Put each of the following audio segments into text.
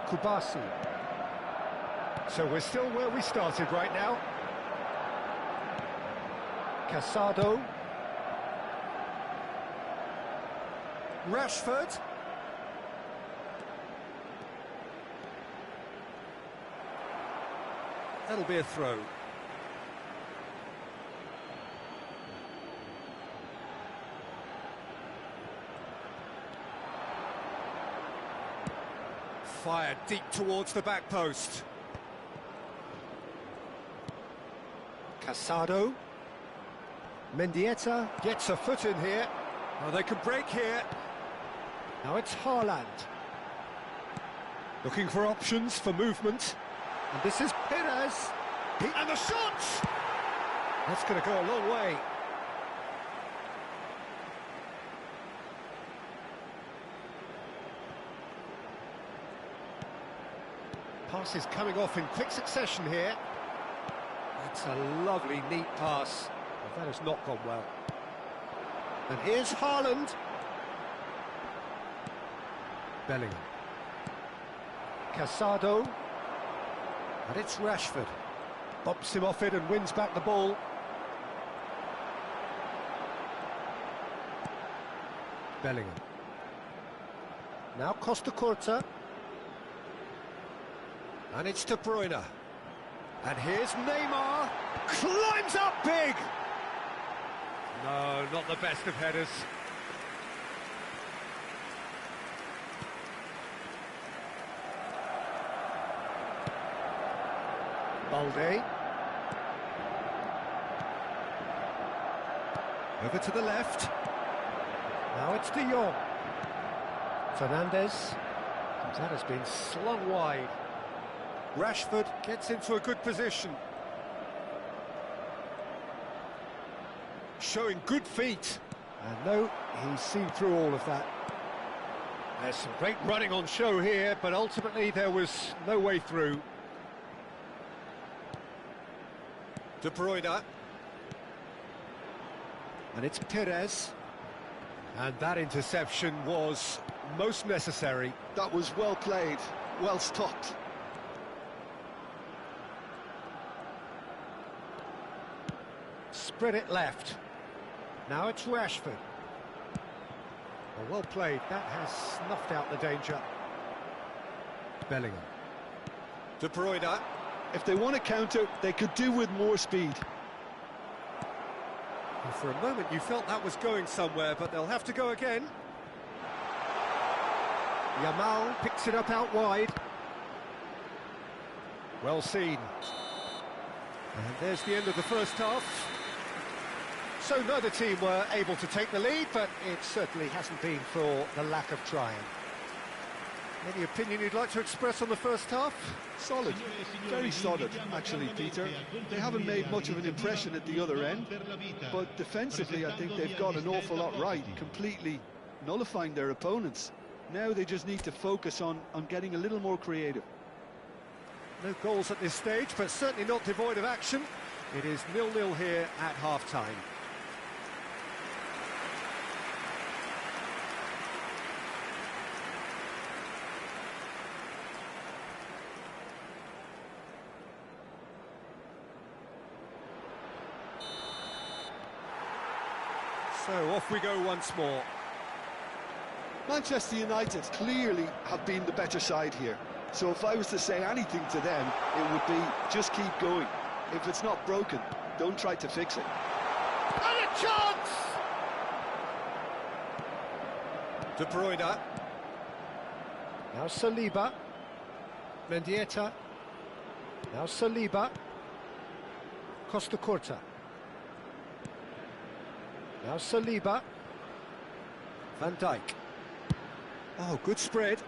Kubasi. So we're still where we started right now. Casado. Rashford. That'll be a throw. Fired deep towards the back post. Casado. Mendieta gets a foot in here. Oh, they can break here. Now it's Haaland. Looking for options for movement. And this is Perez. And the shot! That's going to go a long way. Passes coming off in quick succession here. That's a lovely, neat pass. Well, that has not gone well. And here's Haaland. Bellingham. Casado. And it's Rashford. Bumps him off it and wins back the ball. Bellingham. Now Costa Curta. And it's De Bruyne. And here's Neymar. Climbs up big! No, not the best of headers. Balde. Over to the left. Now it's De Jong. Fernandes. That has been slung wide. Rashford gets into a good position. Showing good feet. And no, he's seen through all of that. There's some great running on show here, but ultimately there was no way through. De Bruyne. And it's Perez. And that interception was most necessary. That was well played, well stopped. Spread it left. Now it's Rashford. Well played, that has snuffed out the danger. Bellingham. De Bruyne. If they want to counter, they could do with more speed. Well, for a moment you felt that was going somewhere, but they'll have to go again. Yamal picks it up out wide. Well seen. And there's the end of the first half. So neither team were able to take the lead, but it certainly hasn't been for the lack of trying. Any opinion you'd like to express on the first half? Solid, very solid, actually, Peter. They haven't made much of an impression at the other end, but defensively I think they've got an awful lot right, completely nullifying their opponents. Now they just need to focus on getting a little more creative. No goals at this stage, but certainly not devoid of action. It is 0-0 here at half-time. So off we go once more. Manchester United clearly have been the better side here. So if I was to say anything to them, it would be just keep going. If it's not broken, don't try to fix it. And a chance! De Bruyne. Now Saliba. Mendieta. Now Saliba. Costa Curta. Now Saliba. Van Dijk. Oh, good spread.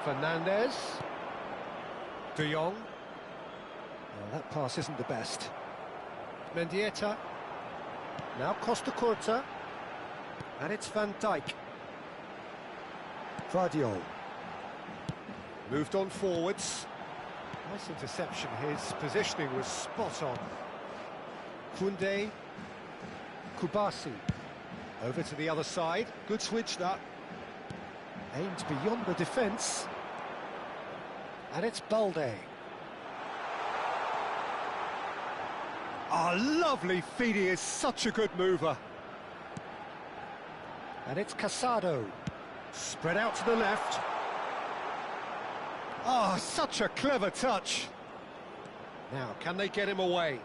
Fernandes. De Jong. Well, that pass isn't the best. Mendieta. Now Costa Curta. And it's Van Dijk. Vardiol. Moved on forwards. Nice interception. His positioning was spot on. Koundé. Kubasi. Over to the other side. Good switch, that. Aimed beyond the defence. And it's Balde. Lovely feed, he is such a good mover. And it's Casado. Spread out to the left. Such a clever touch. Now, can they get him away?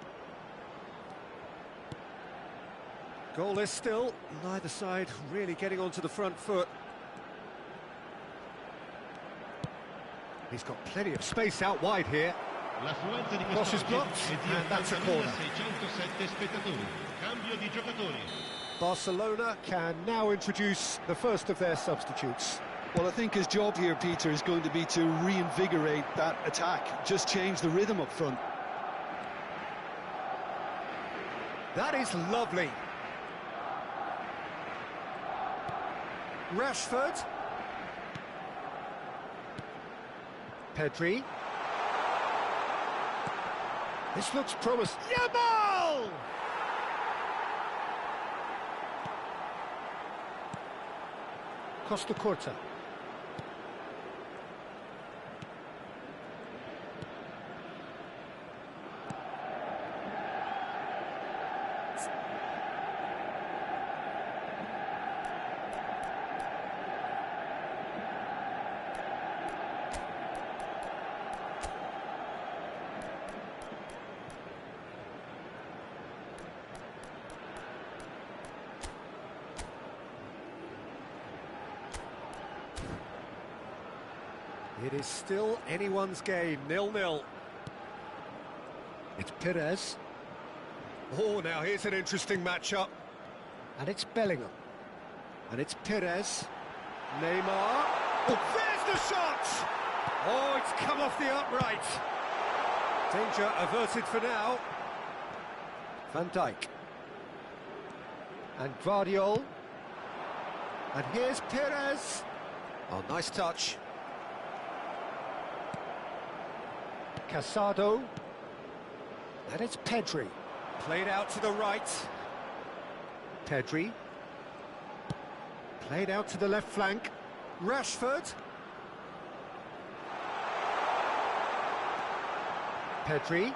Goalless still, neither side really getting onto the front foot. He's got plenty of space out wide here. Cross is blocked, and that's a corner. Barcelona can now introduce the first of their substitutes. Well, I think his job here, Peter, is going to be to reinvigorate that attack. Just change the rhythm up front. That is lovely. Rashford. Pedri. This looks promising. Yamal! Costa Curta. It is still anyone's game, 0-0. It's Perez. Now here's an interesting matchup. And it's Bellingham. And it's Perez. Neymar. There's the shot! It's come off the upright. Danger averted for now. Van Dijk. And Guardiola. And here's Perez. Nice touch. Casado, and it's Pedri. Played out to the right. Pedri. Played out to the left flank. Rashford. Pedri.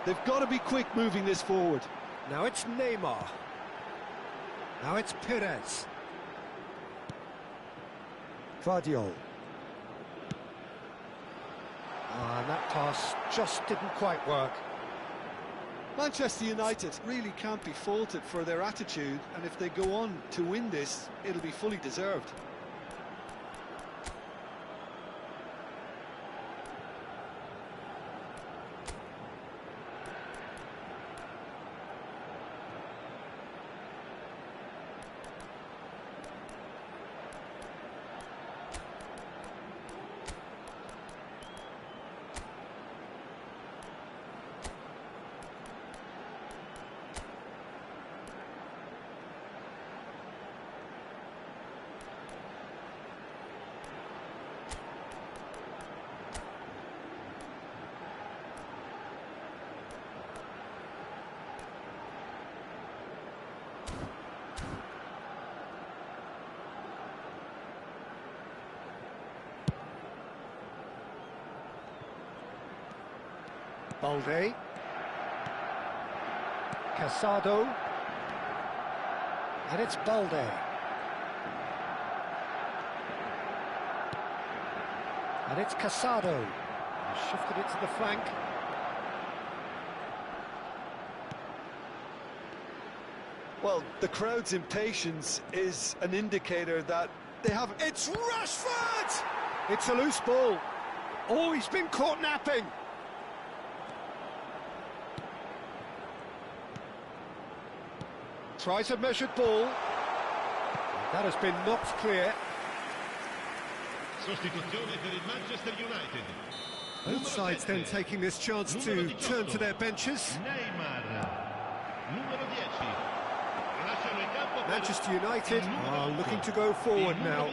They've got to be quick moving this forward. Now it's Neymar. Now it's Perez. Guardiola. And that pass just didn't quite work. Manchester United really can't be faulted for their attitude, and if they go on to win this, it'll be fully deserved. Balde. Casado. And it's Balde. And it's Casado. He shifted it to the flank. Well, the crowd's impatience is an indicator that they haven't... It's Rashford! It's a loose ball. He's been caught napping. Tries a measured ball. That has been knocked clear. Both sides then taking this chance to turn to their benches. Manchester United are looking to go forward now.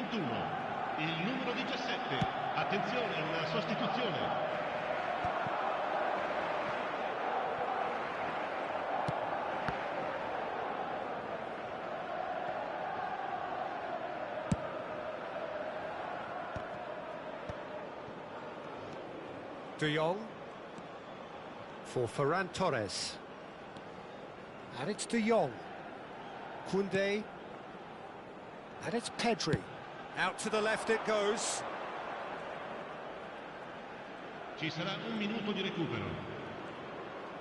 Il numero 17. Attenzione, una sostituzione. De Jong for Ferran Torres. And it's De Jong. Koundé. And it's Pedri. Out to the left it goes. Ci sarà un minuto di recupero.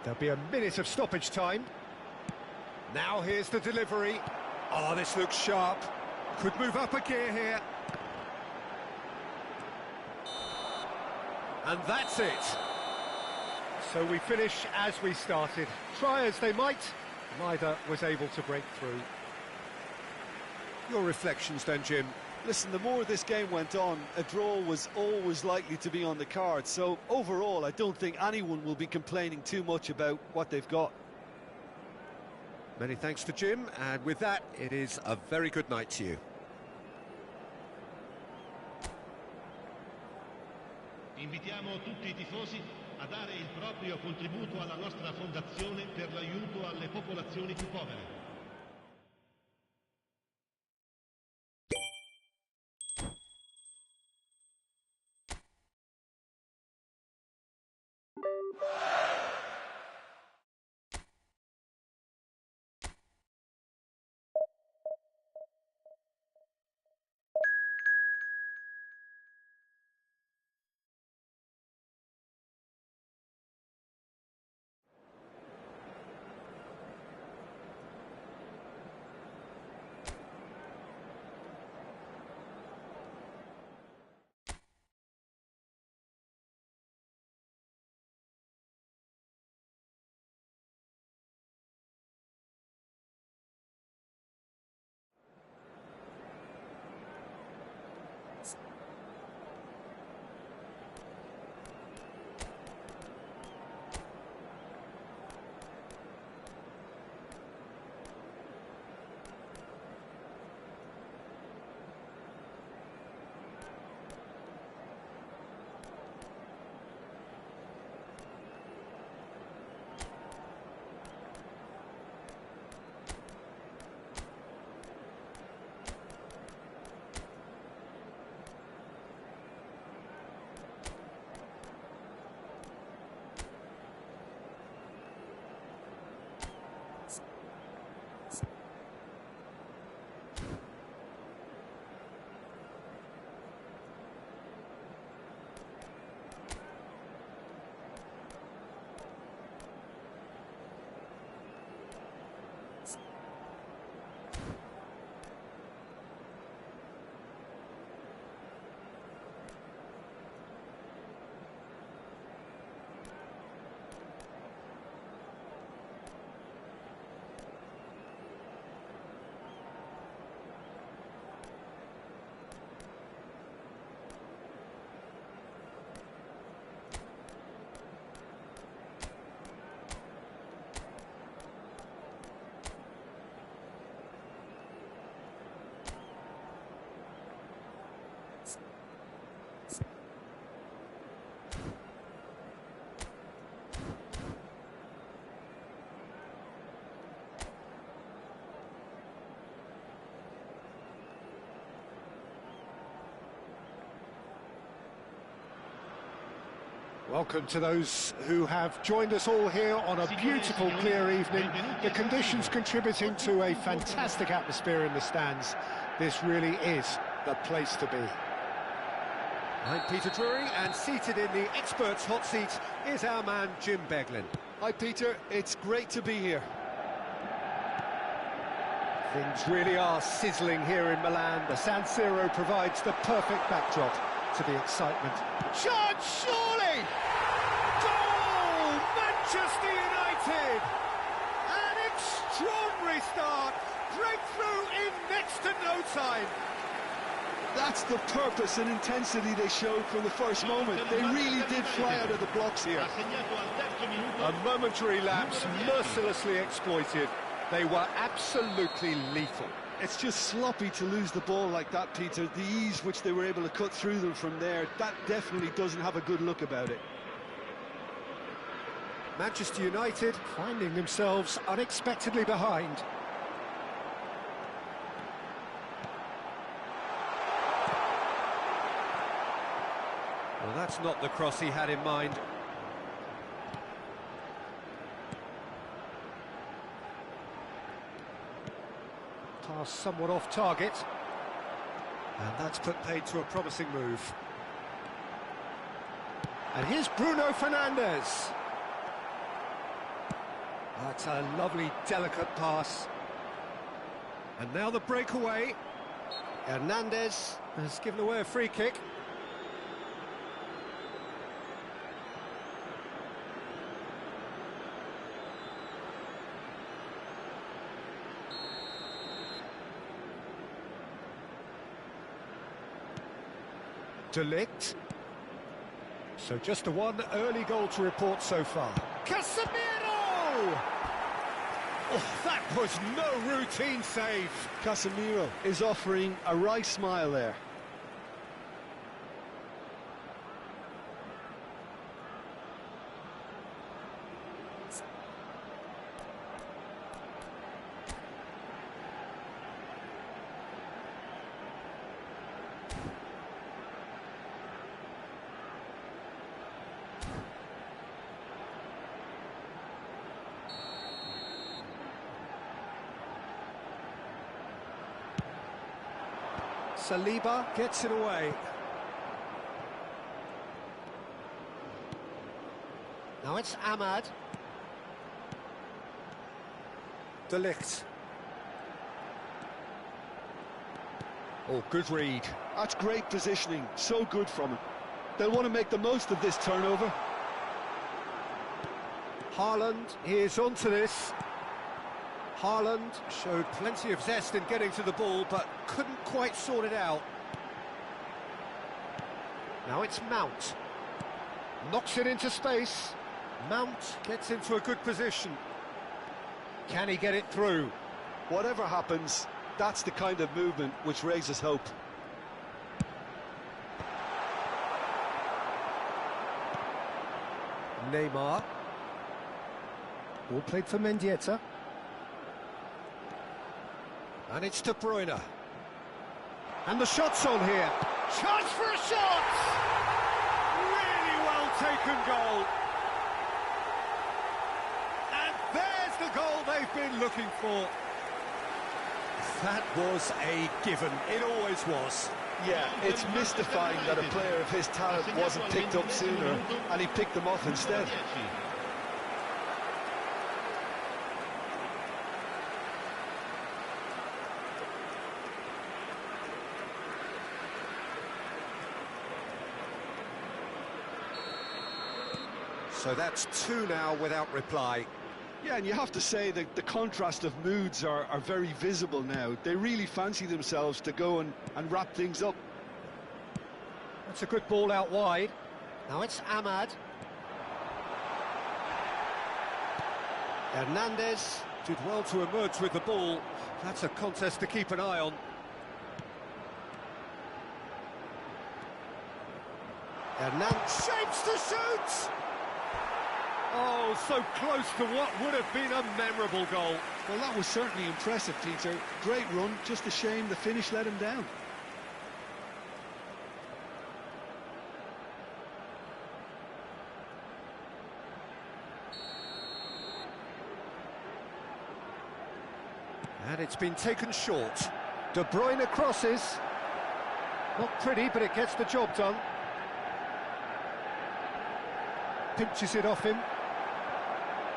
There'll be a minute of stoppage time. Now here's the delivery. Oh, this looks sharp. Could move up a gear here. And that's it. So we finish as we started. Try as they might, neither was able to break through. Your reflections then, Jim? Listen, the more this game went on, a draw was always likely to be on the card. So overall, I don't think anyone will be complaining too much about what they've got. Many thanks to Jim, and with that, it is a very good night to you. Invitiamo tutti I tifosi a dare il proprio contributo alla nostra fondazione per l'aiuto alle popolazioni più povere. Welcome to those who have joined us all here on a beautiful, clear evening. The conditions contributing to a fantastic atmosphere in the stands. This really is the place to be. I'm Peter Drury, and seated in the experts' hot seat is our man Jim Beglin. Hi, Peter. It's great to be here. Things really are sizzling here in Milan. The San Siro provides the perfect backdrop to the excitement. Chance, surely! Goal! Manchester United! An extraordinary start. Breakthrough in next to no time. That's the purpose and intensity they showed from the first moment. They really did fly out of the blocks here. A momentary lapse mercilessly exploited. They were absolutely lethal. it's just sloppy to lose the ball like that, Peter. The ease which they were able to cut through them from there, that definitely doesn't have a good look about it. Manchester United finding themselves unexpectedly behind. Well, that's not the cross he had in mind. Pass somewhat off target. And that's put paid to a promising move. And here's Bruno Fernandes. That's a lovely, delicate pass. And now the breakaway. Hernandez has given away a free kick. De Ligt. So just the one early goal to report so far. Casemiro! Oh, that was no routine save. Casemiro is offering a wry smile there. Saliba gets it away. Now it's Ahmad. De Ligt. Oh, good read. That's great positioning, so good from him. They'll want to make the most of this turnover. Haaland is onto this. Haaland showed plenty of zest in getting to the ball, but couldn't quite sort it out. Now it's Mount. Knocks it into space. Mount gets into a good position. Can he get it through? Whatever happens, that's the kind of movement which raises hope. Neymar. Ball played for Mendieta. And it's De Bruyne. And the shot's on here. Chance for a shot! Really well taken goal. And there's the goal they've been looking for. That was a given. It always was. Yeah, it's mystifying that a player of his talent wasn't picked up sooner, and he picked them off instead. So that's two now without reply. Yeah, and you have to say that the contrast of moods are very visible now. They really fancy themselves to go and wrap things up. That's a good ball out wide. Now it's Ahmad. Hernandez did well to emerge with the ball. That's a contest to keep an eye on. Hernandez shapes to shoot! Oh, so close to what would have been a memorable goal. Well, that was certainly impressive, Peter. Great run, just a shame the finish let him down. And it's been taken short. De Bruyne crosses. Not pretty, but it gets the job done. Pinches it off him.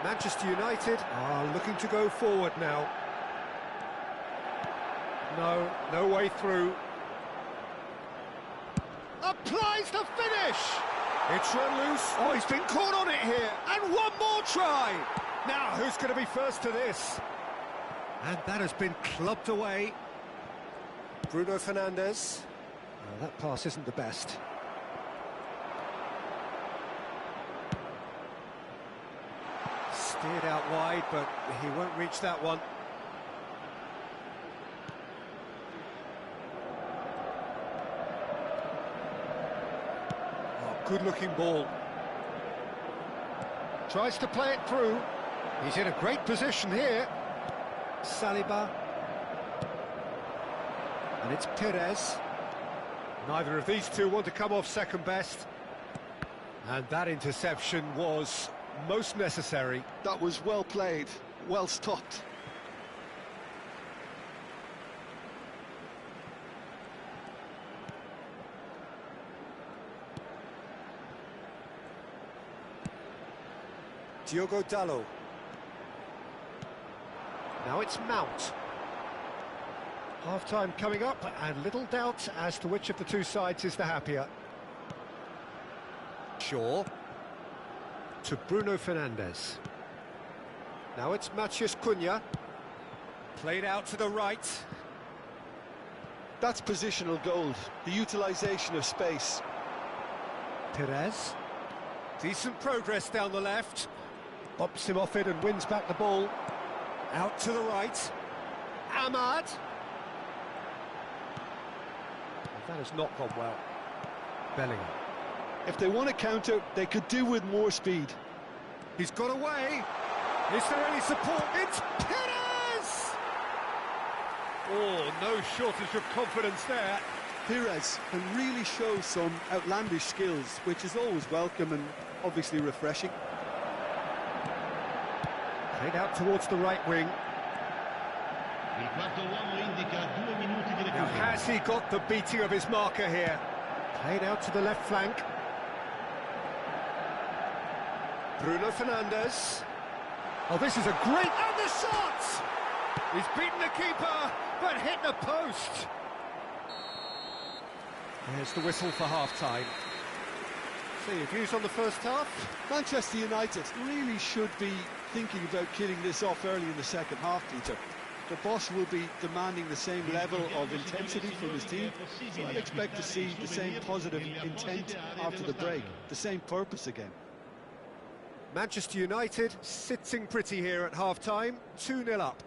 Manchester United are looking to go forward now. No way through. Applies the finish! It's run loose. Oh, he's been caught on it here. And one more try! Now, who's going to be first to this? And that has been clubbed away. Bruno Fernandes. That pass isn't the best. Steered out wide, but he won't reach that one. Good-looking ball. Tries to play it through. He's in a great position here. Saliba. And it's Perez. Neither of these two want to come off second best. And that interception was most necessary. That was well played, well stopped. Diogo Dalot. Now it's Mount. Half-time coming up, and little doubt as to which of the two sides is the happier. Shaw. To Bruno Fernandes. Now it's Matheus Cunha. Played out to the right. That's positional gold, the utilisation of space. Perez. Decent progress down the left. Bops him off it and wins back the ball. Out to the right. Ahmad. That has not gone well. Bellingham. If they want to counter, they could do with more speed. He's got away. Is there any support? It's Perez! Oh, no shortage of confidence there. Perez can really show some outlandish skills, which is always welcome and obviously refreshing. Played out towards the right wing. Il quarto uomo indica 2 minuti di Now, recupero. has he got the beating of his marker here? Played out to the left flank. Bruno Fernandes. Oh, this is a great... And the shot! He's beaten the keeper, but hit the post. There's the whistle for half-time. So, your views on the first half? Manchester United really should be thinking about killing this off early in the second half, Peter. The boss will be demanding the same level of intensity from his team, so I'd expect to see the same positive intent after the break, the same purpose again. Manchester United sitting pretty here at half-time, 2-0 up.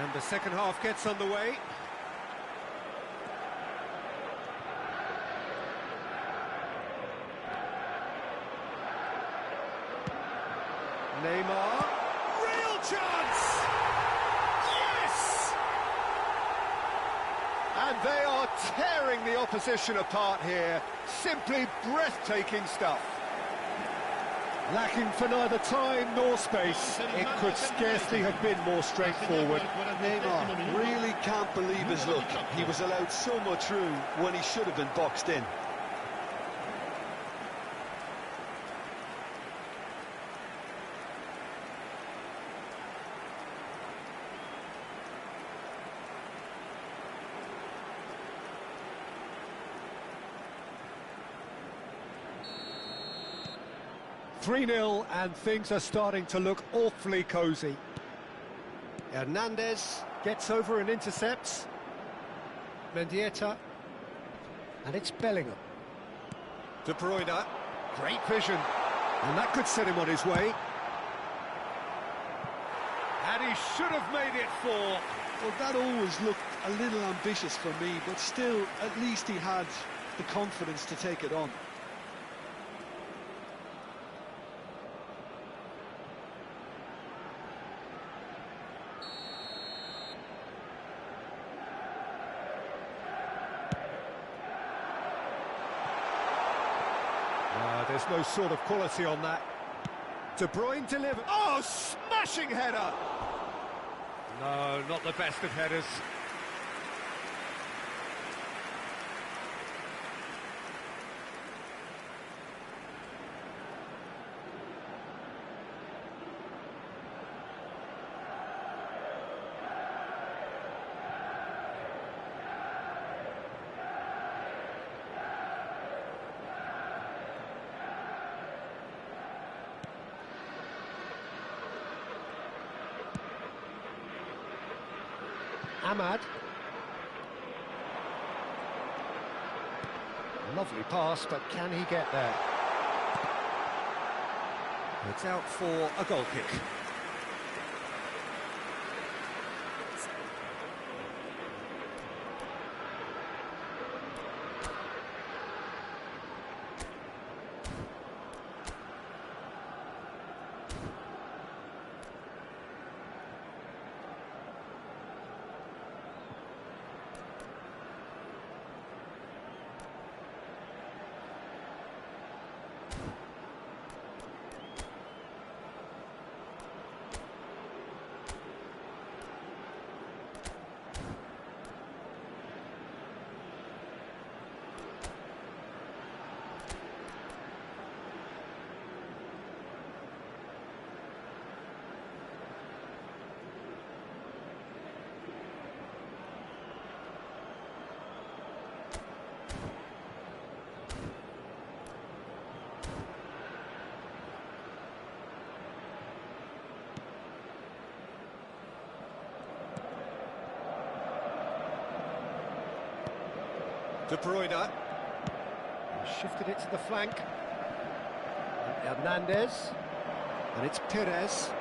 And the second half gets underway. Neymar. Real chance! Yes! And they are tearing the opposition apart here. Simply breathtaking stuff. Lacking for neither time nor space. It could scarcely have been more straightforward. Neymar really can't believe his luck. He was allowed so much room when he should have been boxed in. (3-0) and things are starting to look awfully cosy. Hernandez gets over and intercepts. Mendieta. And it's Bellingham. De Bruyne. Great vision. And that could set him on his way. And he should have made it 4. Well, that always looked a little ambitious for me, but still, at least he had the confidence to take it on. there's no sort of quality on that. De Bruyne delivered. Oh, smashing header! No, not the best of headers. Ahmad. Lovely pass, but can he get there? It's out for a goal kick. De Bruyne. Shifted it to the flank. And Hernandez. And it's Perez.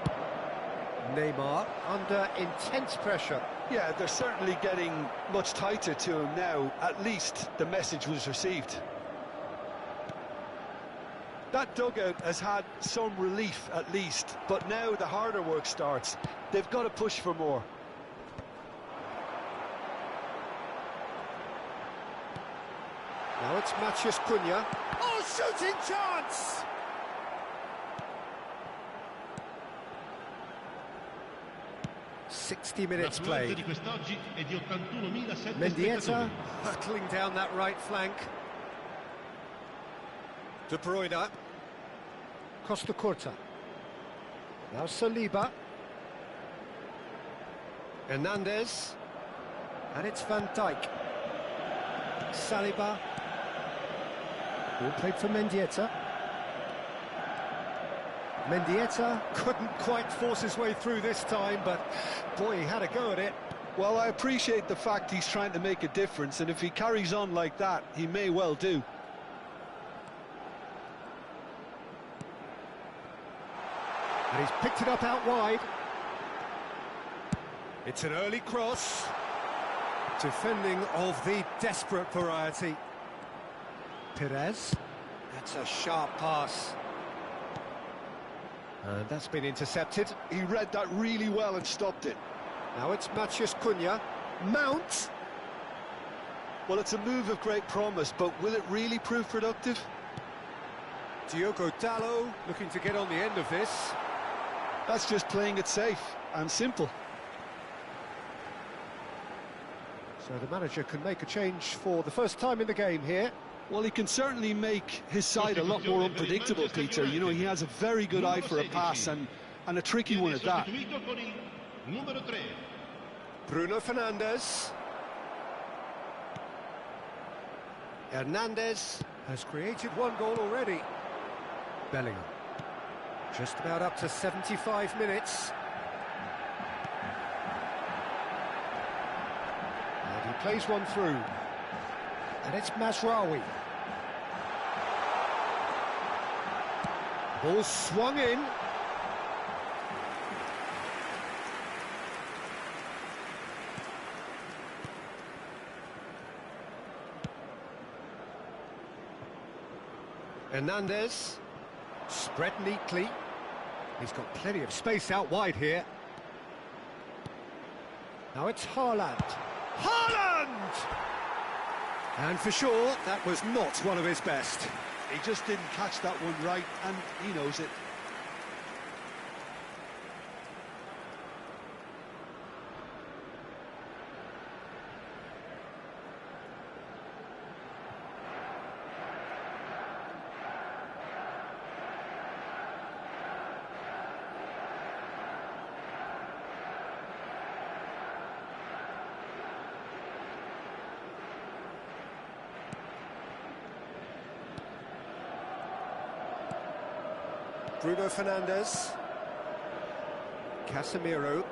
Neymar under intense pressure. Yeah, they're certainly getting much tighter to him now. At least the message was received. That dugout has had some relief at least, but now the harder work starts. They've got to push for more. Now it's Matheus Cunha. Oh, shooting chance! ...60 minutes played. Mendieta hurtling down that right flank. De Bruyne. Costa Curta. Now Saliba. Hernandez. And it's Van Dijk. Saliba. Ball played for Mendieta. Mendieta couldn't quite force his way through this time, but boy, he had a go at it. Well, I appreciate the fact he's trying to make a difference, and if he carries on like that, he may well do. And he's picked it up out wide. It's an early cross. Defending of the desperate variety. Perez. That's a sharp pass. And that's been intercepted. He read that really well and stopped it. Now it's Matheus Cunha. Mount. Well, it's a move of great promise, but will it really prove productive? Diogo Dalot looking to get on the end of this. That's just playing it safe and simple. So the manager can make a change for the first time in the game here. Well, he can certainly make his side a lot more unpredictable, Peter. You know, he has a very good eye for a pass and a tricky one at that. Bruno Fernandes. Hernandez has created one goal already. Bellingham. Just about up to 75 minutes. And he plays one through. And it's Mazraoui. Ball swung in. Hernandez. Spread neatly. He's got plenty of space out wide here. Now it's Haaland. Haaland! And for sure, that was not one of his best. He just didn't catch that one right, and he knows it. Bruno Fernandes. Casemiro.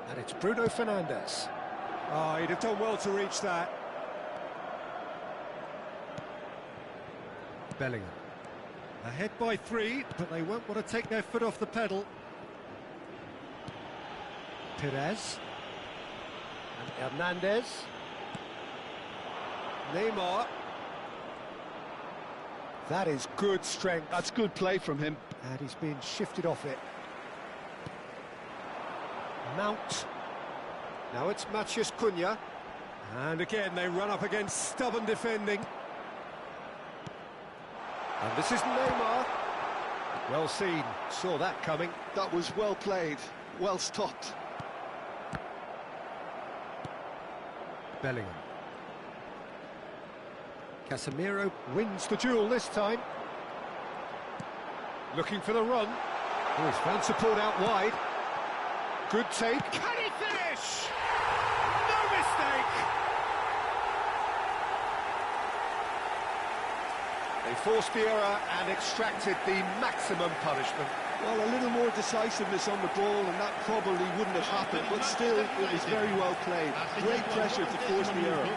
And it's Bruno Fernandes. Oh, he'd have done well to reach that. Bellingham. Ahead by 3, but they won't want to take their foot off the pedal. Perez. And Hernandez. Neymar. That is good strength. That's good play from him. And he's been shifted off it. Mount. Now it's Matheus Cunha. And again, they run up against stubborn defending. And this is Neymar. Well seen. Saw that coming. That was well played. Well stopped. Bellingham. Casemiro wins the duel this time. Looking for the run. Oh, he's found support out wide. Good take. Can he finish? No mistake! They forced the error and extracted the maximum punishment. Well, a little more decisiveness on the ball, and that probably wouldn't have happened, but still, it was very well played. Great pressure to force the error.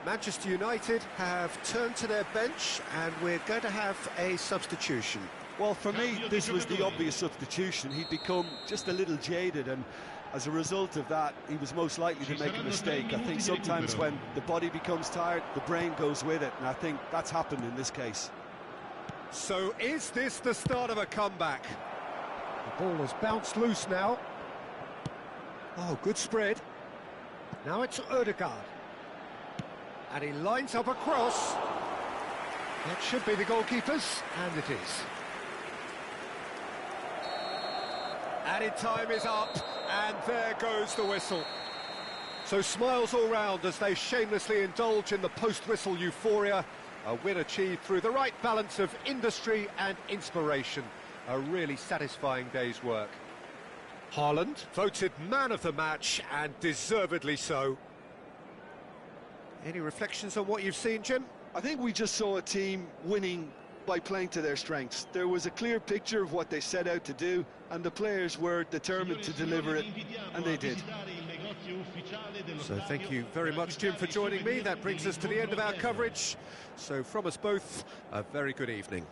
Manchester United have turned to their bench, and we're going to have a substitution. Well, for me, this was the obvious substitution. He'd become just a little jaded, and as a result of that, he was most likely to make a mistake. I think sometimes when the body becomes tired, the brain goes with it, and I think that's happened in this case. So is this the start of a comeback? The ball has bounced loose now. Oh, good spread. Now it's Ødegaard. And he lines up a cross. That should be the goalkeeper's, and it is. Added time is up, and there goes the whistle. So smiles all round as they shamelessly indulge in the post-whistle euphoria. A win achieved through the right balance of industry and inspiration. A really satisfying day's work. Haaland voted man of the match, and deservedly so. Any reflections on what you've seen, Jim? I think we just saw a team winning by playing to their strengths. There was a clear picture of what they set out to do, and the players were determined to deliver it, and they did. So thank you very much, Jim, for joining me. That brings us to the end of our coverage. So from us both, a very good evening.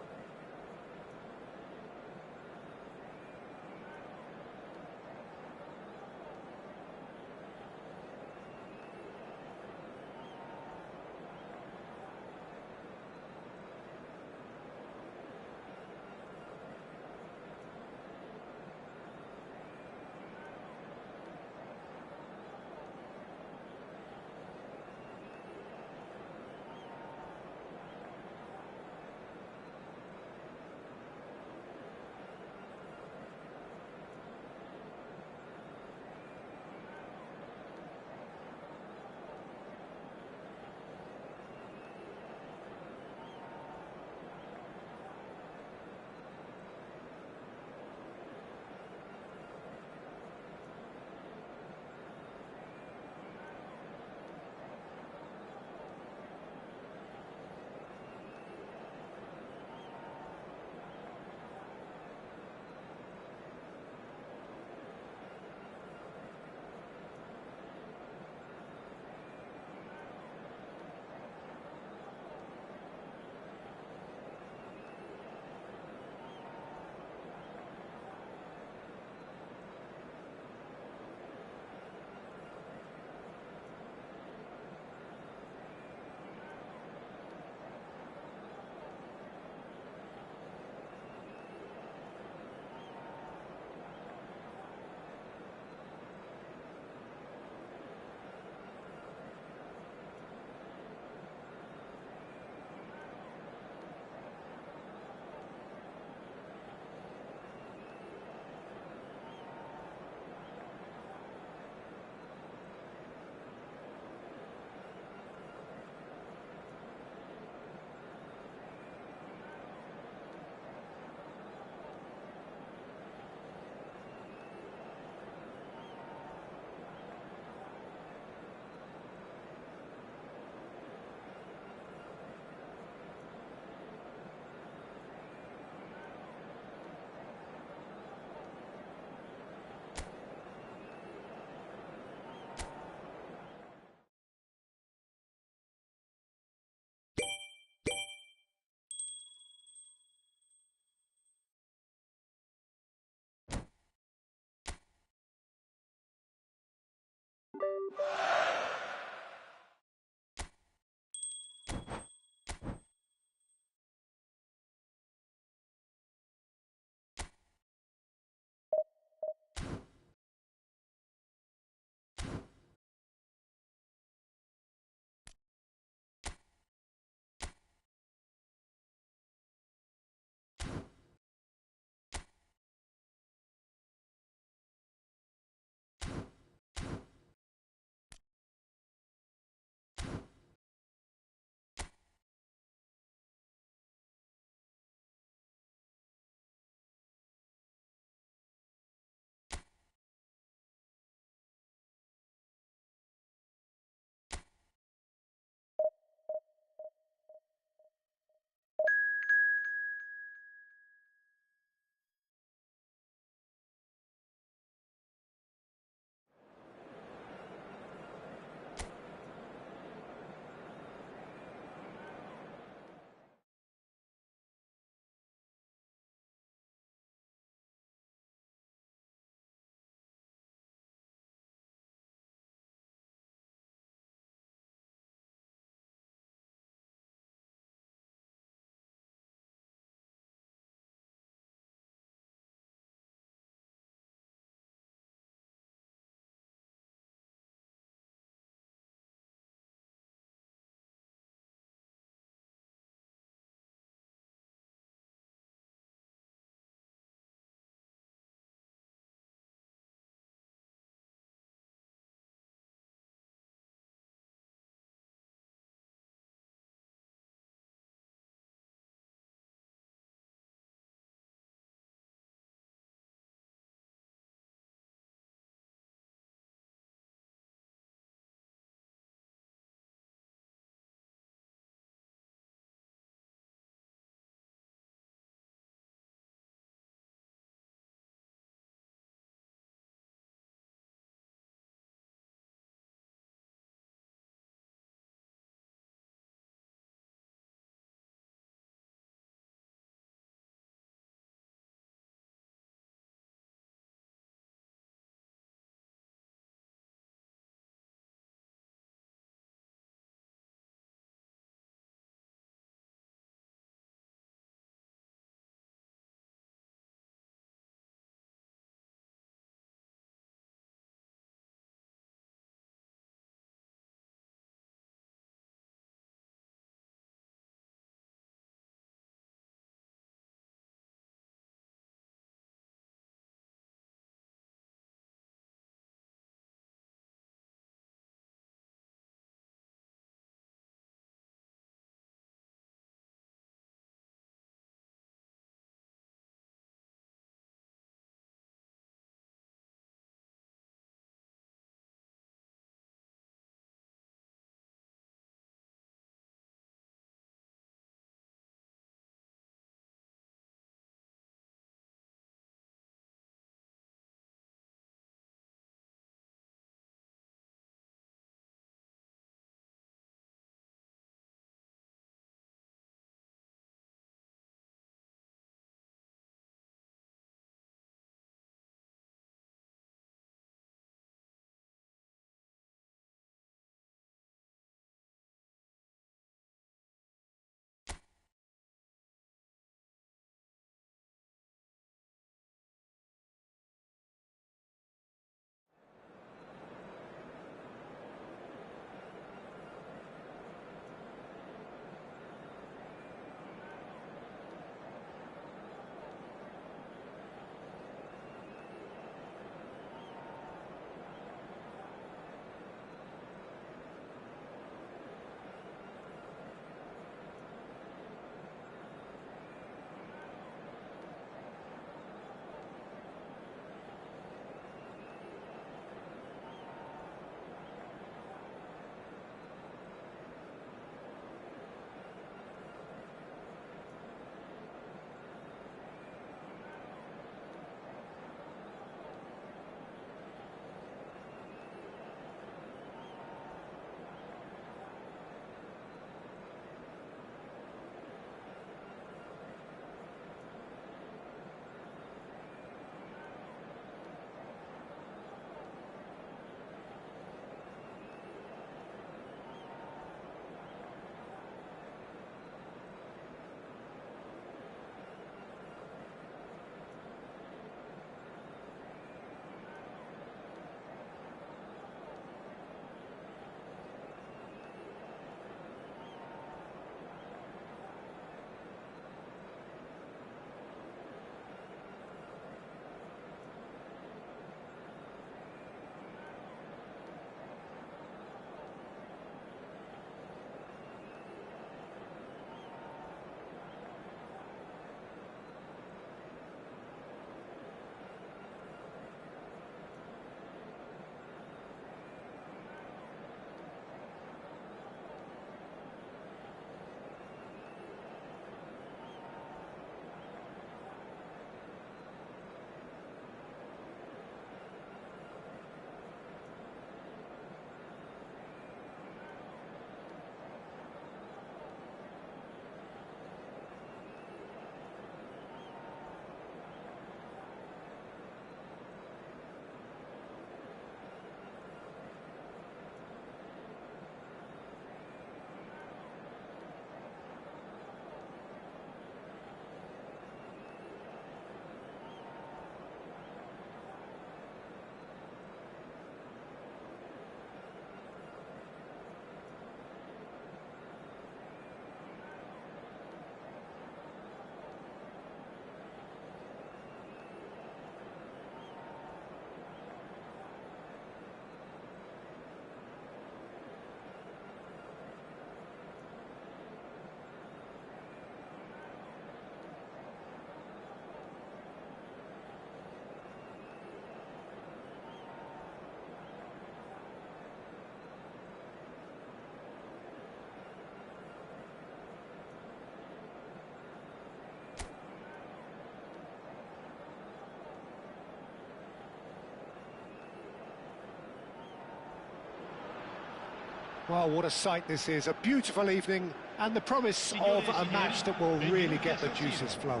Well, what a sight this is. A beautiful evening and the promise of a match that will really get the juices flowing.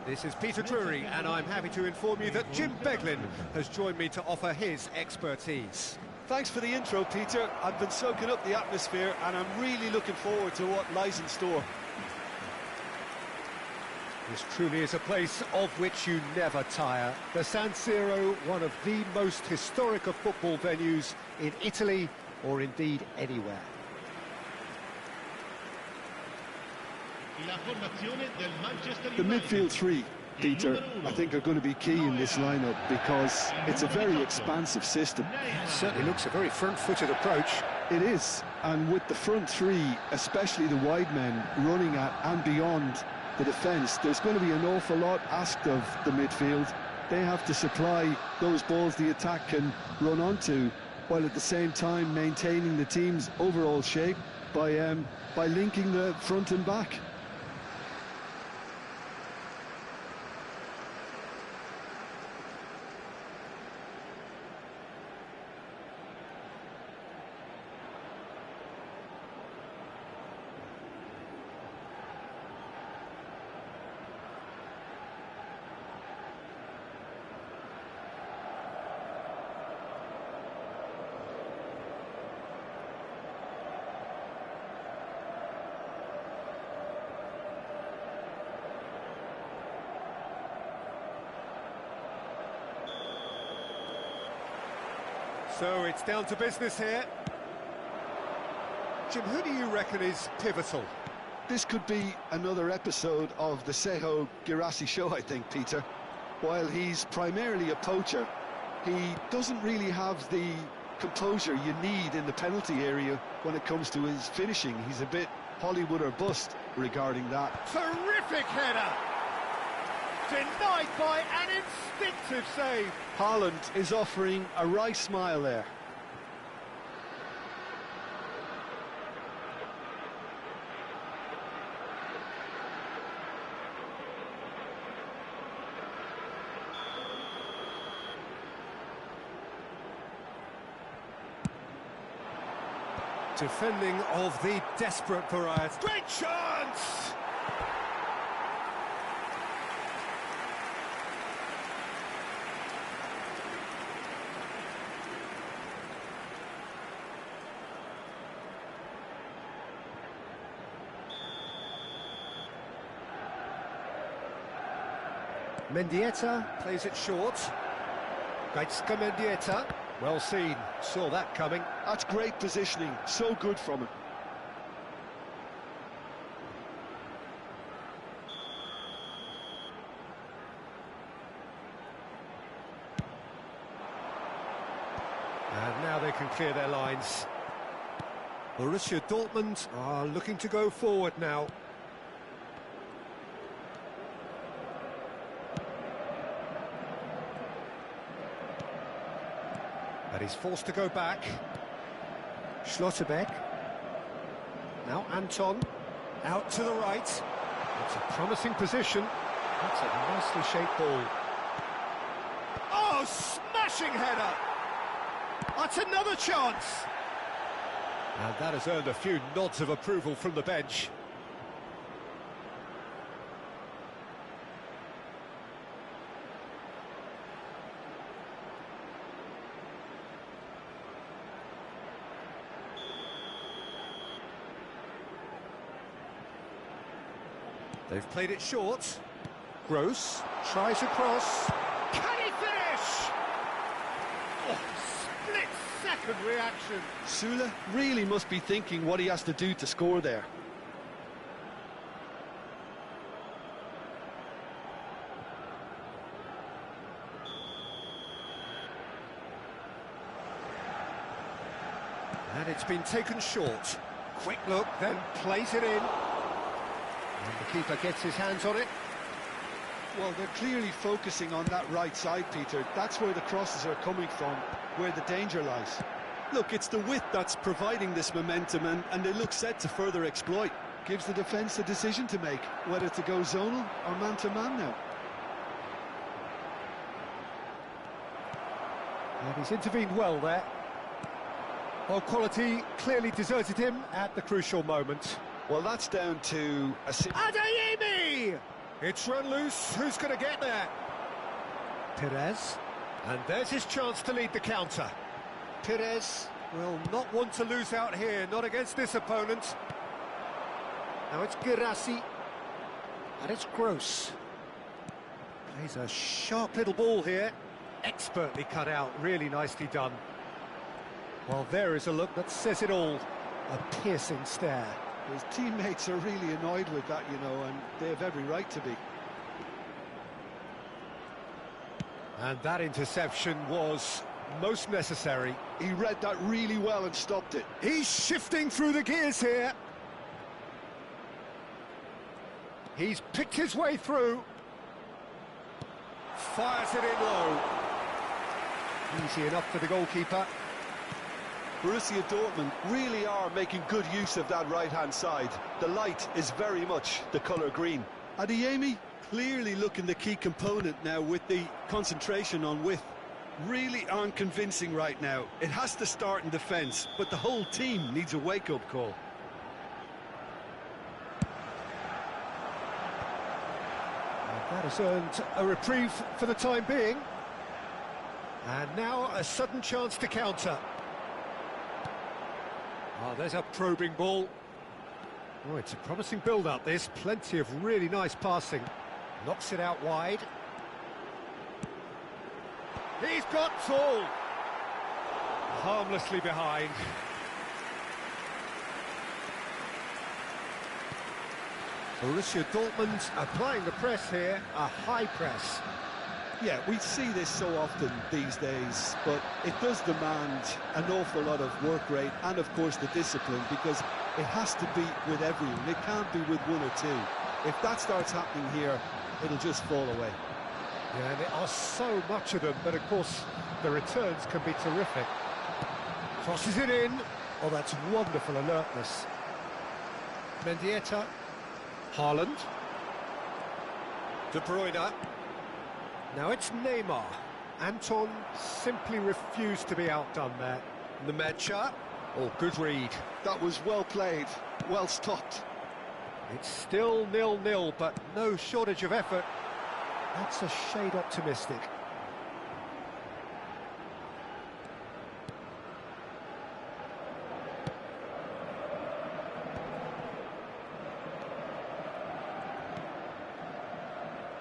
This is Peter Drury, and I'm happy to inform you that Jim Beglin has joined me to offer his expertise. Thanks for the intro, Peter. I've been soaking up the atmosphere, and I'm really looking forward to what lies in store. This truly is a place of which you never tire. The San Siro, one of the most historic of football venues in Italy, or indeed anywhere. The midfield three, Peter, I think are going to be key in this lineup because it's a very expansive system. It certainly looks a very front-footed approach. It is, and with the front three, especially the wide men, running at and beyond the defence, there's going to be an awful lot asked of the midfield. They have to supply those balls the attack can run onto, while at the same time maintaining the team's overall shape by linking the front and back. So it's down to business here. Jim, who do you reckon is pivotal? This could be another episode of the Sejo Girassi show, I think, Peter. While he's primarily a poacher, he doesn't really have the composure you need in the penalty area when it comes to his finishing. He's a bit Hollywood or bust regarding that. Terrific header! Denied by an instinctive save. Haaland is offering a wry smile there. Defending of the desperate variety. Great chance! Mendieta plays it short. Gaitska Mendieta, well seen, saw that coming. That's great positioning, so good from him. And now they can clear their lines. Borussia Dortmund are looking to go forward now. But he's forced to go back. Schlotterbeck. Now Anton. Out to the right. It's a promising position. That's a nicely shaped ball. Oh, smashing header! That's another chance! And that has earned a few nods of approval from the bench. They've played it short. Gross tries a cross. Can he finish? Oh, split-second reaction. Sula really must be thinking what he has to do to score there. And it's been taken short. Quick look, then plays it in. And the keeper gets his hands on it. Well, they're clearly focusing on that right side, Peter. That's where the crosses are coming from, where the danger lies. Look, it's the width that's providing this momentum, and they look set to further exploit. Gives the defence a decision to make, whether to go zonal or man-to-man now. And he's intervened well there. Well, quality clearly deserted him at the crucial moment. Well, that's down to a... Adeyemi! It's run loose, who's going to get there? Perez. And there's his chance to lead the counter. Perez will not want to lose out here, not against this opponent. Now it's Girassi. And it's Gross. Plays a sharp little ball here. Expertly cut out, really nicely done. Well, there is a look that says it all. A piercing stare. His teammates are really annoyed with that, you know, and they have every right to be. And that interception was most necessary. He read that really well and stopped it. He's shifting through the gears here. He's picked his way through. Fires it in low. Easy enough for the goalkeeper. Borussia Dortmund really are making good use of that right-hand side. The light is very much the colour green. Adeyemi clearly looking the key component now with the concentration on width. Really aren't convincing right now. It has to start in defence, but the whole team needs a wake-up call. That has earned a reprieve for the time being. And now a sudden chance to counter. Oh, there's a probing ball. Oh, it's a promising build-up, this. Plenty of really nice passing. Knocks it out wide. He's got full. Harmlessly behind. Borussia Dortmund applying the press here, a high press. Yeah, we see this so often these days, but it does demand an awful lot of work rate and, of course, the discipline, because it has to be with everyone. It can't be with one or two. If that starts happening here, it'll just fall away. Yeah, and there are so much of them, but, of course, the returns can be terrific. Crosses it in. Oh, that's wonderful alertness. Mendieta. Haaland. De Bruyne. Now it's Neymar. Anton simply refused to be outdone there. Nemecha. Oh, good read. That was well played, well stopped. It's still 0-0, but no shortage of effort. That's a shade optimistic.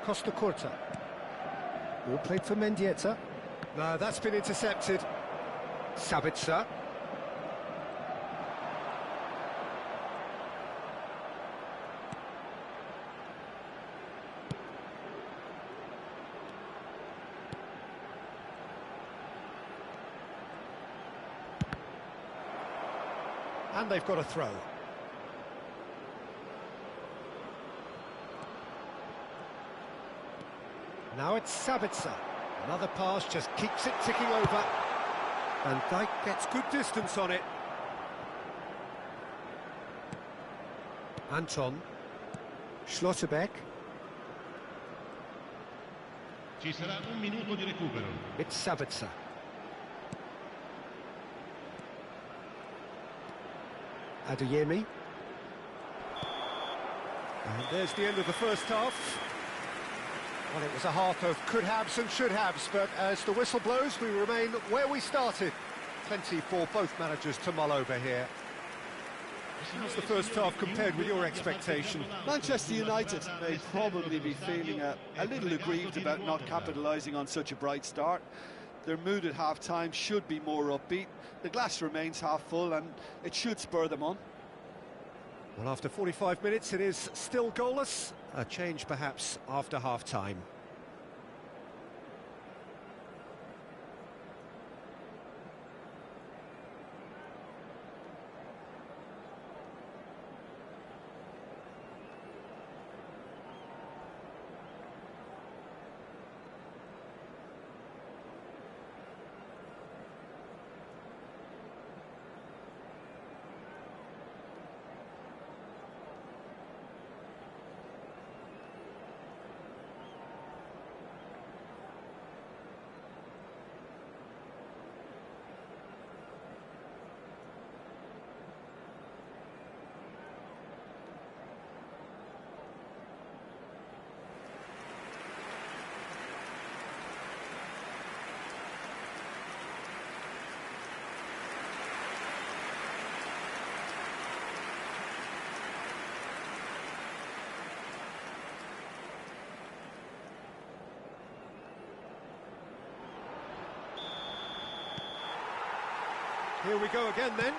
Costa Curta. All played for Mendieta. No, that's been intercepted. Sabitzer. And they've got a throw. Now it's Sabitzer. Another pass just keeps it ticking over. And Dijk gets good distance on it. Anton. Schlotterbeck. Ci sarà un minuto di recupero. It's Sabitzer. Adeyemi. And there's the end of the first half. Well, it was a half of could-haves and should-haves, but as the whistle blows, we remain where we started. Plenty for both managers to mull over here. How's the first half compared with your expectation? Manchester United may probably be feeling a little aggrieved about not capitalising on such a bright start. Their mood at half-time should be more upbeat. The glass remains half full, and it should spur them on. Well, after 45 minutes, it is still goalless. A change, perhaps, after half-time. Here we go again then.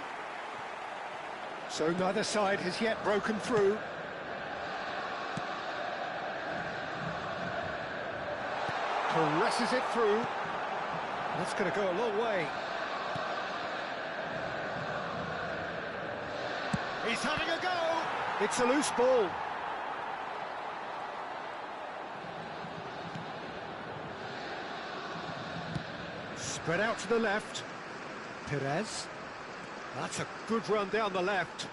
So neither side has yet broken through. Caresses it through. That's going to go a long way. He's having a go! It's a loose ball. Spread out to the left. Perez. That's a good run down the left.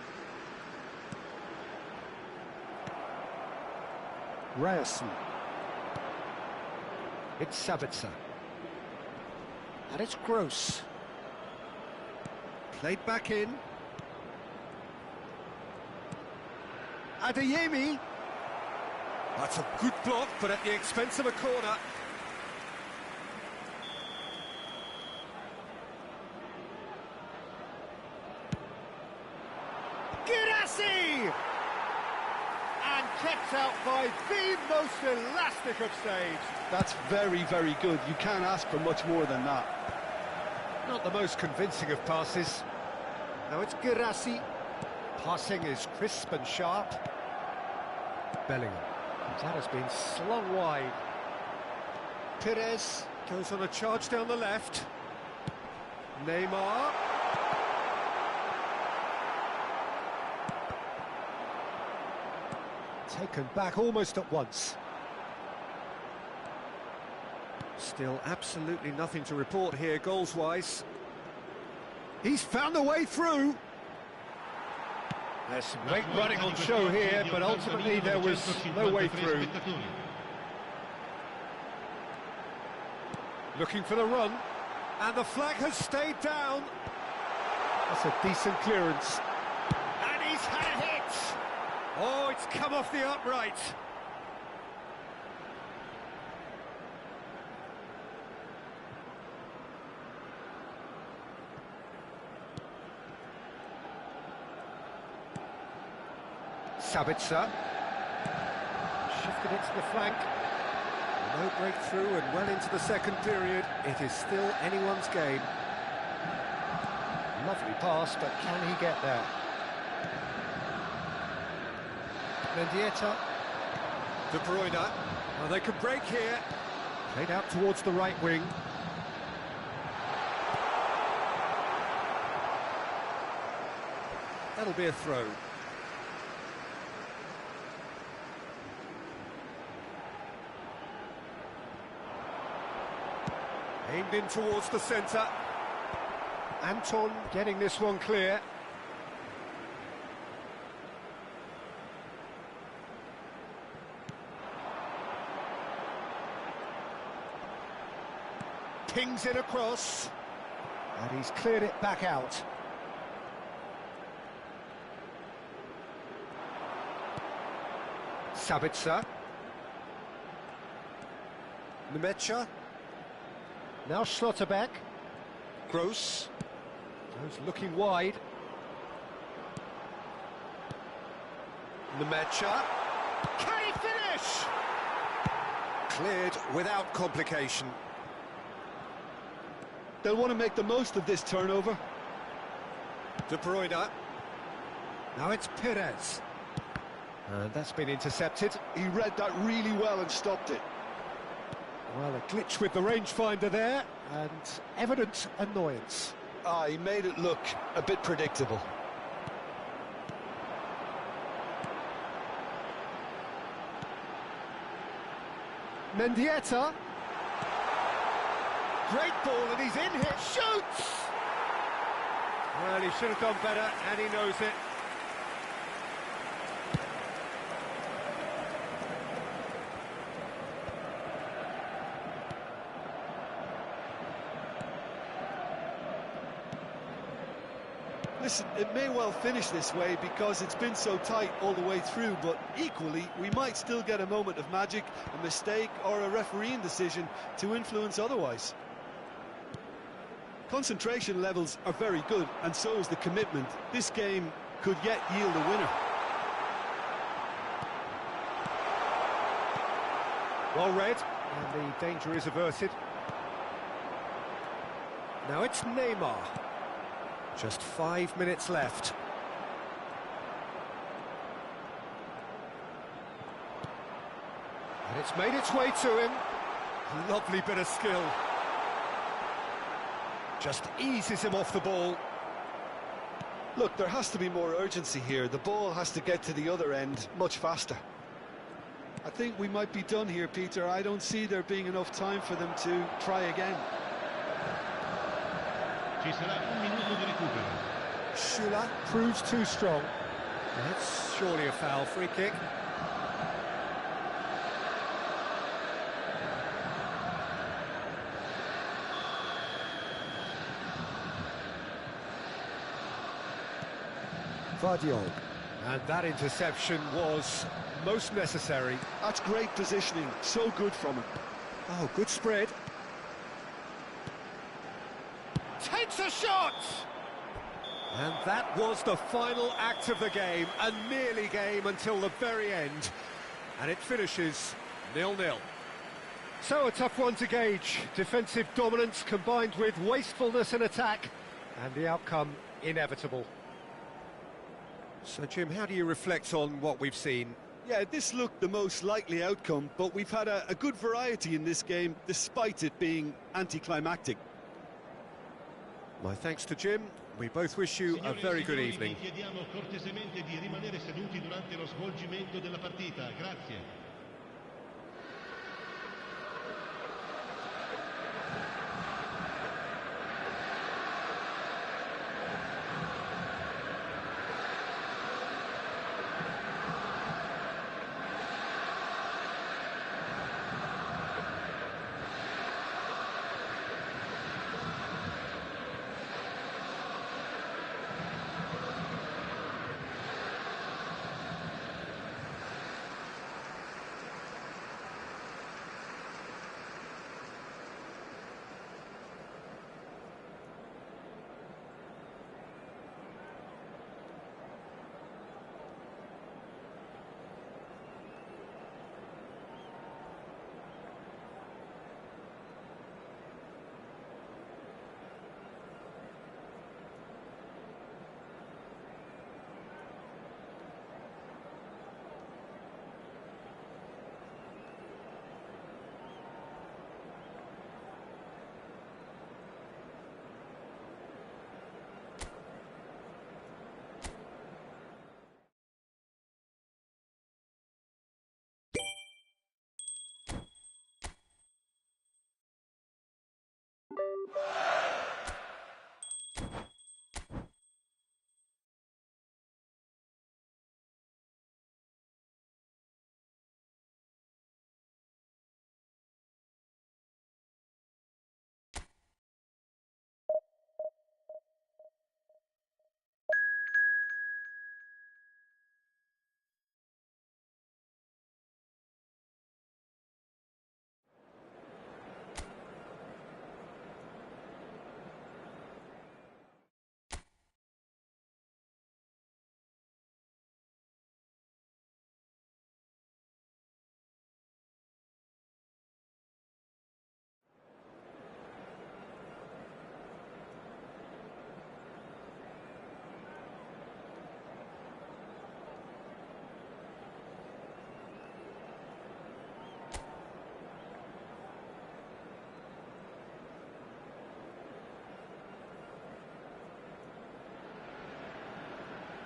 Ryerson. It's Sabitzer. And it's Gross. Played back in. Adeyemi. That's a good block, but at the expense of a corner. Girassi! And kept out by the most elastic of saves. That's very, very good. You can't ask for much more than that. Not the most convincing of passes. Now it's Girassi. Passing is crisp and sharp. Bellingham. That has been slung wide. Perez goes on a charge down the left. Neymar. Taken back almost at once. Still absolutely nothing to report here goals-wise. He's found a way through. There's some great running on show here, but ultimately there was no way through. Looking for the run, and the flag has stayed down. That's a decent clearance. And he's had a hit! Oh, it's come off the upright. Sabitzer. Shifted it to the flank. No breakthrough and well into the second period. It is still anyone's game. Lovely pass, but can he get there? Mendieta. De Bruyne. Well, they could break here. Played out towards the right wing. That'll be a throw. Aimed in towards the centre. Anton getting this one clear. Pings it across. And he's cleared it back out. Sabitzer. Nemecha. Now Schlotterbeck. Gross. Goes looking wide. Nemecha. Can he finish? Cleared without complication. They'll want to make the most of this turnover. De Bruyne. Now it's Perez. And that's been intercepted. He read that really well and stopped it. Well, a glitch with the rangefinder there, and evident annoyance. He made it look a bit predictable. Mendieta. Great ball, and he's in here. Shoots! Well, he should have done better, and he knows it. Listen, it may well finish this way because it's been so tight all the way through, but equally, we might still get a moment of magic, a mistake, or a refereeing decision to influence otherwise. Concentration levels are very good, and so is the commitment. This game could yet yield a winner. Well read, and the danger is averted. Now it's Neymar. Just 5 minutes left. And it's made its way to him. Lovely bit of skill. Just eases him off the ball. Look, there has to be more urgency here. The ball has to get to the other end much faster. I think we might be done here, Peter. I don't see there being enough time for them to try again. Ci sarà un minuto di recupero. Shula proves too strong. That's surely a foul. Free kick. Vardiol. And that interception was most necessary. That's great positioning. So good from him. Oh, good spread. Takes a shot! And that was the final act of the game, a nearly game until the very end. And it finishes 0-0. So a tough one to gauge. Defensive dominance combined with wastefulness in attack, and the outcome inevitable. So, Jim, how do you reflect on what we've seen? Yeah, this looked the most likely outcome, but we've had a good variety in this game, despite it being anticlimactic. My thanks to Jim. We both wish you a very good evening. Vi chiediamo cortesemente di rimanere seduti durante lo svolgimento della partita. Grazie.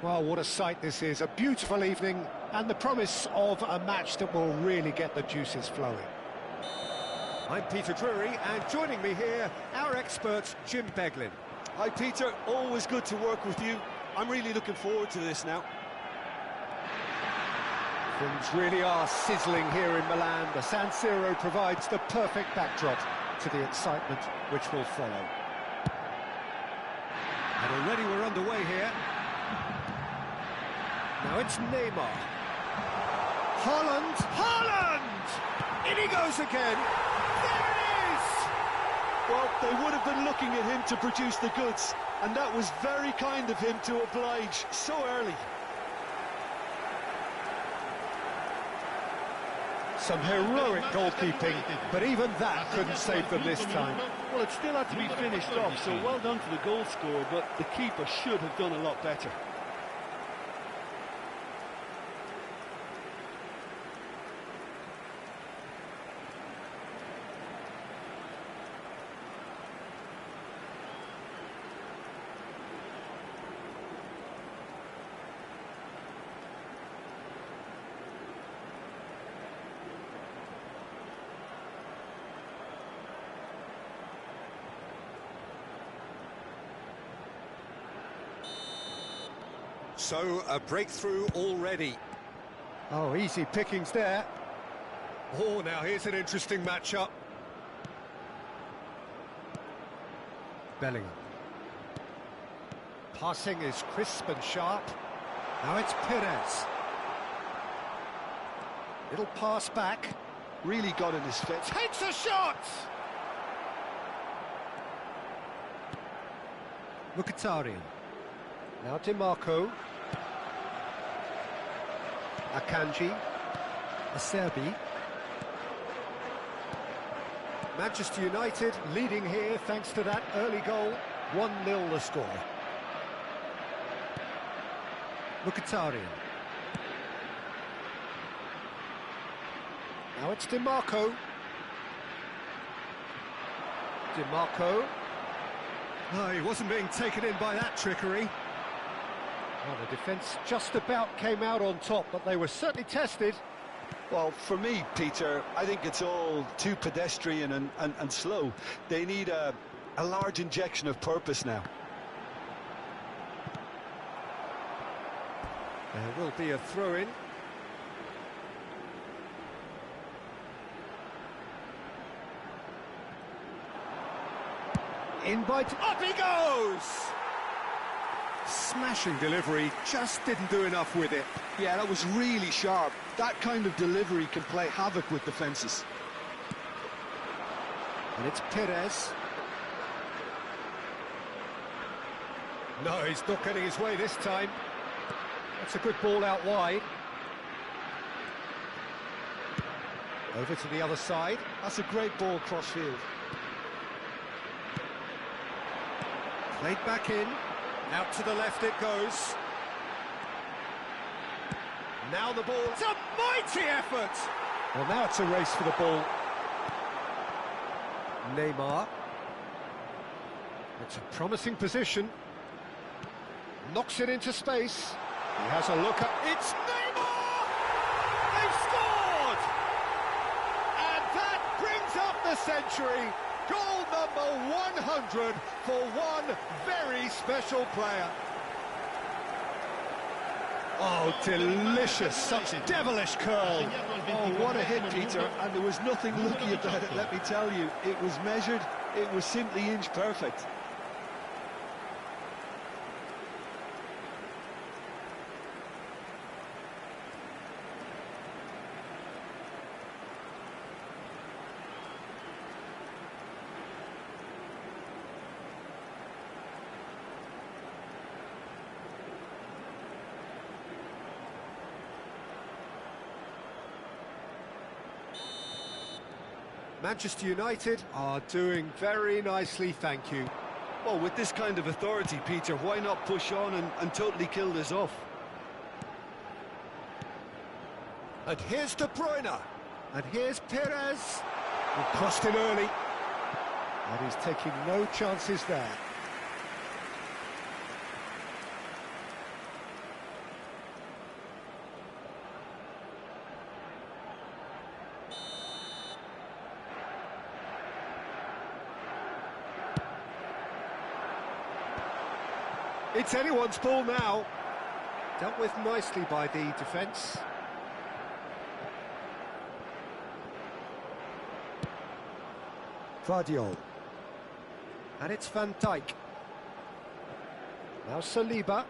Well, what a sight this is. A beautiful evening and the promise of a match that will really get the juices flowing. I'm Peter Drury, and joining me here, our expert, Jim Beglin. Hi, Peter. Always good to work with you. I'm really looking forward to this now. Things really are sizzling here in Milan. The San Siro provides the perfect backdrop to the excitement which will follow. And already we're underway here. Now it's Neymar. Haaland! In he goes again. There it is! Well, they would have been looking at him to produce the goods, and that was very kind of him to oblige so early. Some heroic goalkeeping, but even that couldn't save them this time. Well, it still had to be finished off, so well done to the goal scorer, but the keeper should have done a lot better. So, a breakthrough already. Oh, easy pickings there. Oh, now here's an interesting matchup. Bellingham. Passing is crisp and sharp. Now it's Perez. Little pass back. Really got in his fit. Takes a shot! Mkhitaryan. Now DiMarco. Akanji. Acerbi. Manchester United leading here thanks to that early goal. 1-0 the score. Mkhitaryan. Now it's DiMarco. DiMarco. Oh, he wasn't being taken in by that trickery. Well, the defence just about came out on top, but they were certainly tested. Well, for me, Peter, I think it's all too pedestrian and slow. They need a large injection of purpose now. There will be a throw-in. In by... Up he goes! Smashing delivery, just didn't do enough with it. Yeah, that was really sharp. That kind of delivery can play havoc with defences. And it's Perez. No, he's not getting his way this time. That's a good ball out wide. Over to the other side. That's a great ball cross-field. Played back in. Out to the left it goes. Now the ball. It's a mighty effort! Well, now it's a race for the ball. Neymar. It's a promising position. Knocks it into space. He has a look at... It's Neymar! They've scored! And that brings up the century. Goal number 100 for one very special player. Oh, delicious, such devilish curl. Oh, what a hit, Peter, and there was nothing lucky about it, let me tell you. It was measured, it was simply inch perfect. Manchester United are doing very nicely, thank you. Well, with this kind of authority, Peter, why not push on and totally kill this off? And here's De Bruyne. And here's Perez. He crossed in early. And he's taking no chances there. It's anyone's ball now. Dealt with nicely by the defence. Vardiol. And it's Van Dijk. Now Saliba.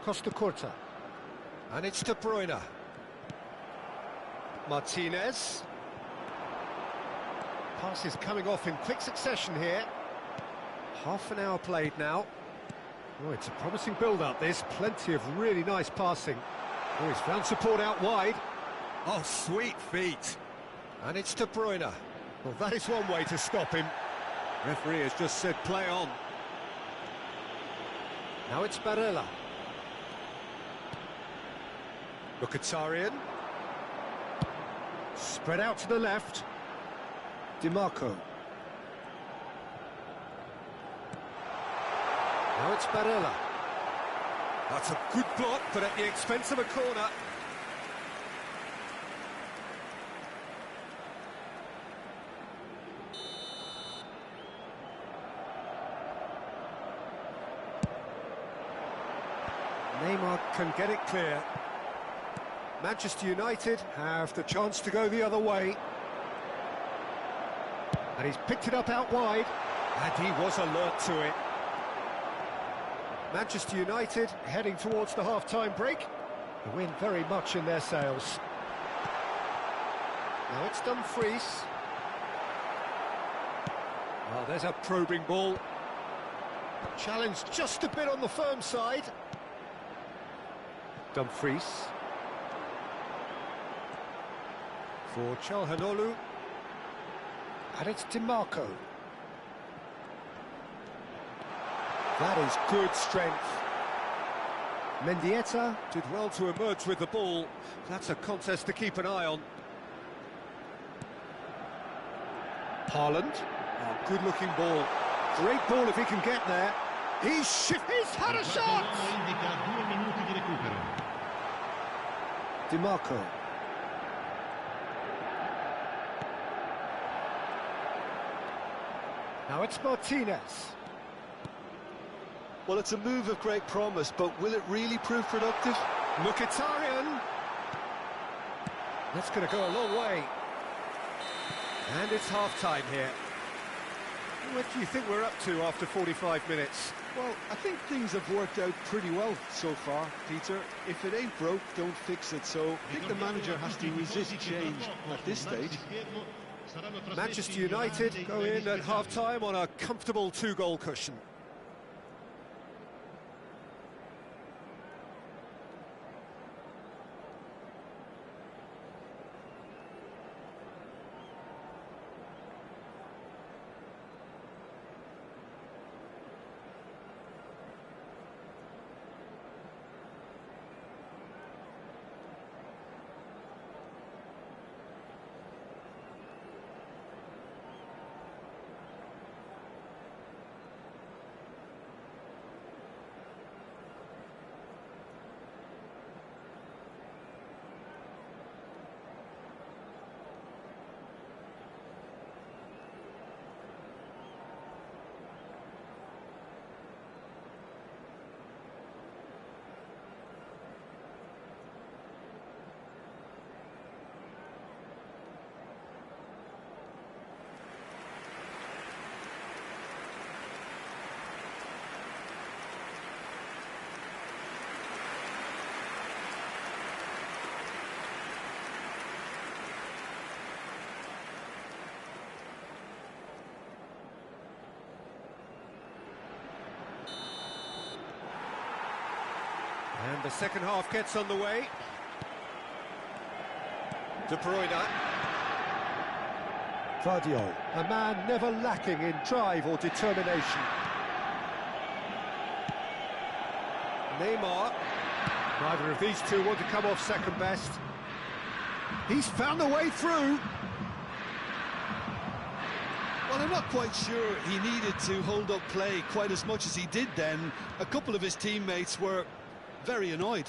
Costa Curta. And it's De Bruyne. Martinez. Pass is coming off in quick succession here. Half an hour played now. Oh, it's a promising build-up, this. Plenty of really nice passing. Oh, he's found support out wide. Oh, sweet feet. And it's De Bruyne. Well, that is one way to stop him. Referee has just said play on. Now it's Barella. Mkhitaryan. Spread out to the left. DiMarco. Now it's Barella. That's a good block, but at the expense of a corner. Neymar can get it clear. Manchester United have the chance to go the other way. And he's picked it up out wide. And he was alert to it. Manchester United heading towards the half-time break. The wind very much in their sails. Now it's Dumfries. Oh, there's a probing ball. Challenged just a bit on the firm side. Dumfries. For Çalhanoğlu. And it's DiMarco. That is good strength. Mendieta Did well to emerge with the ball. That's a contest to keep an eye on. Haaland. Oh, good-looking ball. Great ball if he can get there. He's had a shot! DiMarco. Now it's Martinez. Well, it's a move of great promise, but will it really prove productive? Mkhitaryan. That's going to go a long way. And it's half-time here. What do you think we're up to after 45 minutes? Well, I think things have worked out pretty well so far, Peter. If it ain't broke, don't fix it. So I think the manager has to resist change at this stage. Manchester United go in at half-time on a comfortable 2-goal cushion. And the second half gets underway. De Bruyne. Vardio, a man never lacking in drive or determination. Neymar. Neither of these two want to come off second best. He's found the way through. Well, I'm not quite sure he needed to hold up play quite as much as he did then. A couple of his teammates were very annoyed.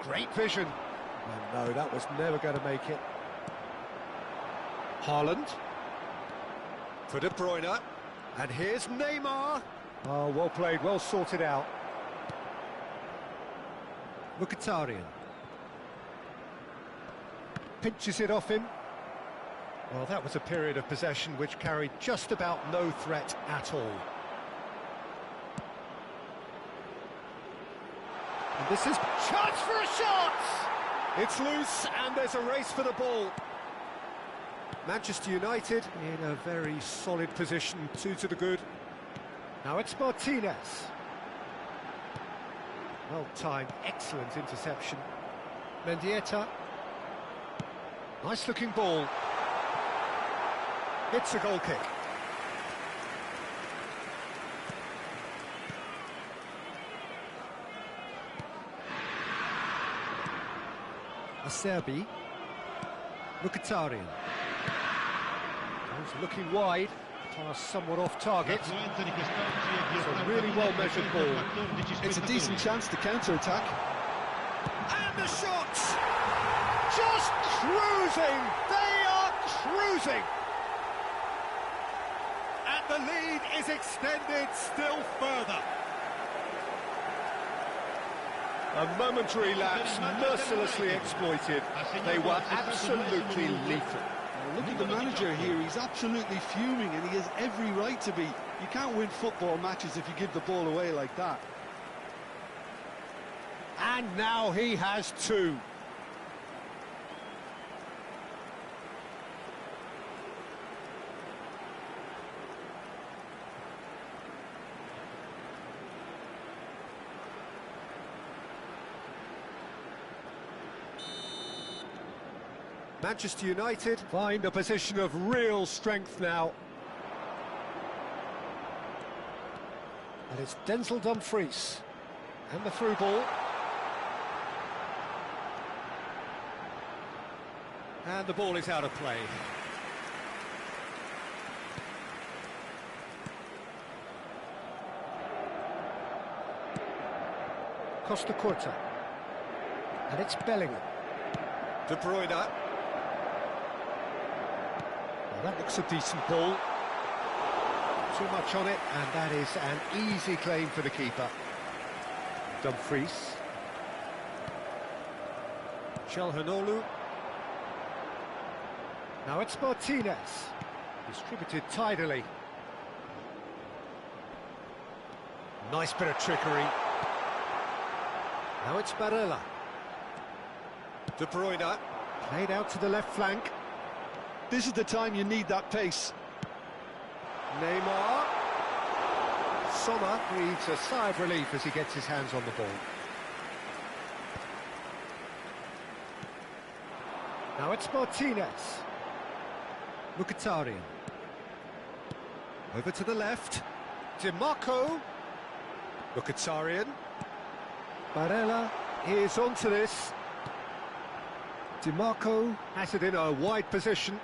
Great vision. Oh, no, that was never going to make it. Haaland. For De Bruyne. And here's Neymar. Oh, well played, well sorted out. Mkhitaryan. Pinches it off him. Well, that was a period of possession which carried just about no threat at all. And this is chance for a shot! It's loose and there's a race for the ball. Manchester United in a very solid position, 2 to the good. Now it's Martinez. Well-timed, excellent interception. Mendieta. Nice-looking ball. It's a goal kick. Acerbi. Mkhitaryan. He's looking wide. Pass somewhat off target. It's a really well-measured ball. It's a decent chance to counter-attack. And the shots! Just cruising! They are cruising! And the lead is extended still further. A momentary lapse, mercilessly exploited. They were absolutely lethal. Look at the manager here, he's absolutely fuming and he has every right to be. You can't win football matches if you give the ball away like that. And now he has two. Manchester United find a position of real strength now. And it's Denzel Dumfries. And the through ball. And the ball is out of play. Costa Curta. And it's Bellingham. De Bruyne. That looks a decent ball. Too much on it, and that is an easy claim for the keeper. Dumfries. Çalhanoğlu. Now it's Martinez. Distributed tidily. Nice bit of trickery. Now it's Barella. De Bruyne. Played out to the left flank. This is the time you need that pace. Neymar. Sommer breathes a sigh of relief as he gets his hands on the ball. Now it's Martinez. Mkhitaryan. Over to the left. DiMarco. Mkhitaryan. Barella is onto this. DiMarco has it in a wide position.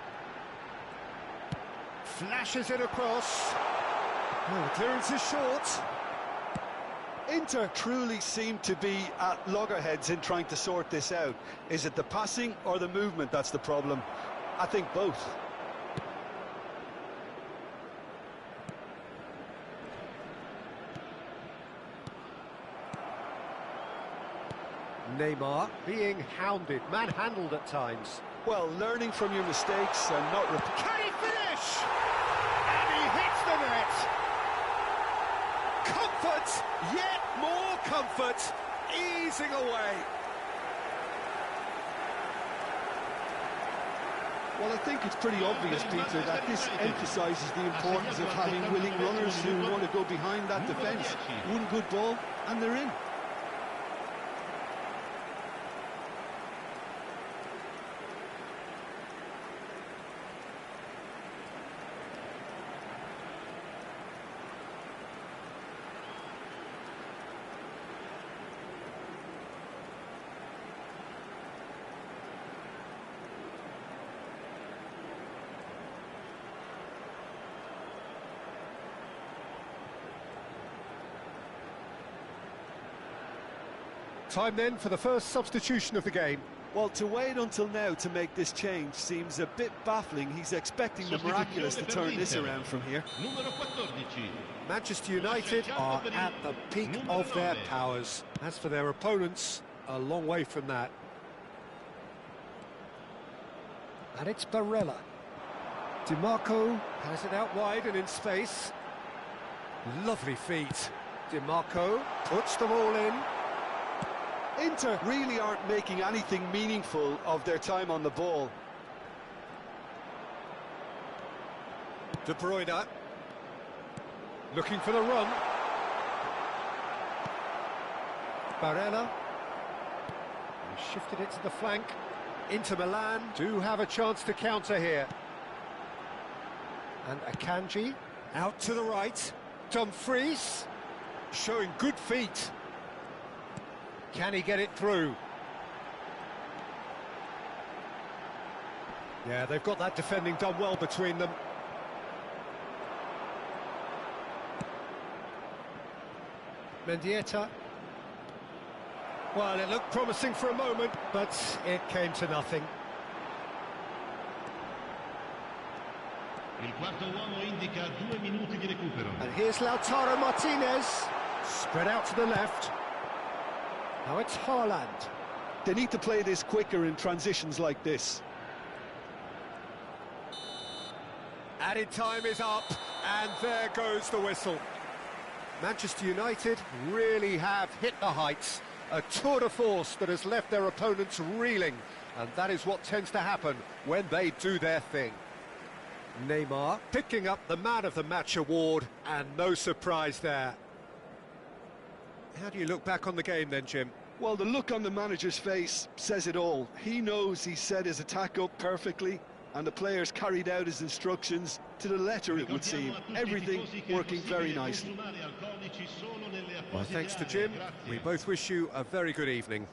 Flashes it across. Oh, the clearance is short. Inter truly seem to be at loggerheads in trying to sort this out. Is it the passing or the movement that's the problem? I think both. Neymar being hounded, manhandled at times. Well, learning from your mistakes and not repeat. Can he finish? And he hits the net. Comfort, yet more comfort, easing away. Well, I think it's pretty obvious, Peter, that this emphasises the importance of having willing runners who want to go behind that defence. One good ball, and they're in. Time then for the first substitution of the game. Well, to wait until now to make this change seems a bit baffling. He's expecting the miraculous to turn this around from here. Manchester United are at the peak of their powers. As for their opponents, a long way from that. And it's Barella. DiMarco has it out wide and in space. Lovely feet. DiMarco puts them all in. Inter really aren't making anything meaningful of their time on the ball. De Bruyne looking for the run. Barella. He shifted it to the flank. Inter Milan do have a chance to counter here. And Akanji out to the right. Dumfries showing good feet. Can he get it through? Yeah, they've got that defending done well between them. Mendieta. Well, it looked promising for a moment, but it came to nothing. Il quarto uomo indica 2 minuti di recupero. And here's Lautaro Martinez. Spread out to the left. Now it's Haaland. They need to play this quicker in transitions like this. Added time is up, and there goes the whistle. Manchester United really have hit the heights. A tour de force that has left their opponents reeling, and that is what tends to happen when they do their thing. Neymar picking up the Man of the Match award, and no surprise there. How do you look back on the game then, Jim? Well, the look on the manager's face says it all. He knows he set his attack up perfectly, and the players carried out his instructions to the letter, it would seem. Everything working very nicely. Well, thanks to Jim. We both wish you a very good evening.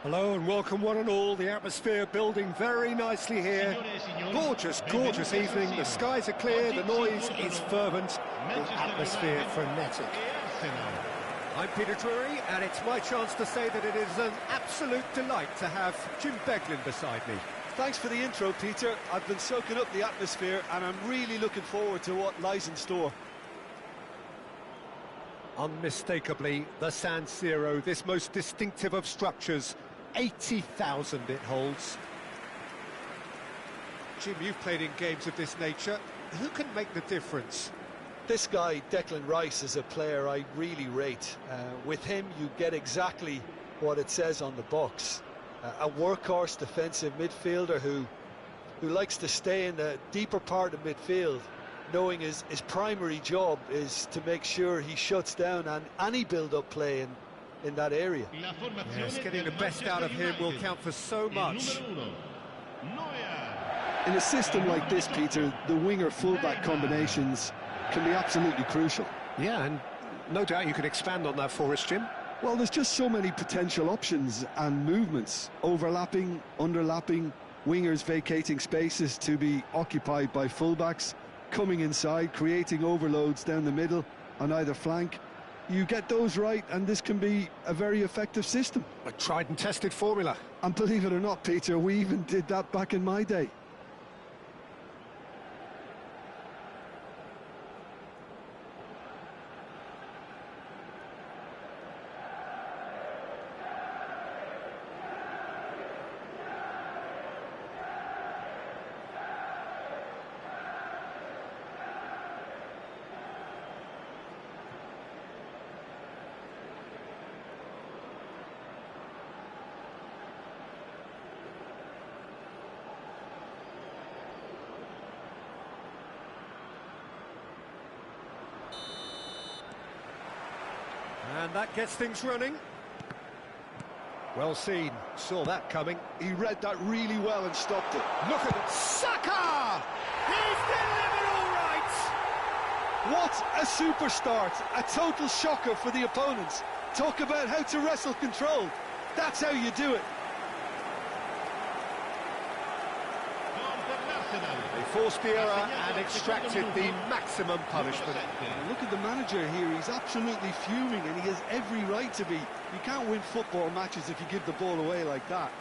Hello and welcome one and all. The atmosphere building very nicely here. Gorgeous, gorgeous evening. The skies are clear, the noise is fervent, the atmosphere frenetic. I'm Peter Drury, and it's my chance to say that it is an absolute delight to have Jim Beglin beside me. Thanks for the intro, Peter. I've been soaking up the atmosphere and I'm really looking forward to what lies in store. Unmistakably, the San Siro, this most distinctive of structures. 80,000 it holds. Jim, you've played in games of this nature. Who can make the difference? This guy, Declan Rice, is a player I really rate. With him, you get exactly what it says on the box. A workhorse defensive midfielder who likes to stay in the deeper part of midfield, knowing his primary job is to make sure he shuts down any build-up play in that area. Yes, getting the best out of him will count for so much. In a system like this, Peter, the winger-fullback combinations can be absolutely crucial. Yeah, and no doubt you can expand on that for us, Jim. Well, there's just so many potential options and movements, overlapping, underlapping, wingers vacating spaces to be occupied by fullbacks, coming inside, creating overloads down the middle on either flank. You get those right, and this can be a very effective system. A tried and tested formula. And believe it or not, Peter, we even did that back in my day. And that gets things running. Well seen, saw that coming. He read that really well and stopped it. Look at it, Saka! He's delivered all right! What a super start, a total shocker for the opponents. Talk about how to wrestle control. That's how you do it. They forced the error and extracted the maximum punishment. Look at the manager here, he's absolutely fuming and he has every right to be. You can't win football matches if you give the ball away like that.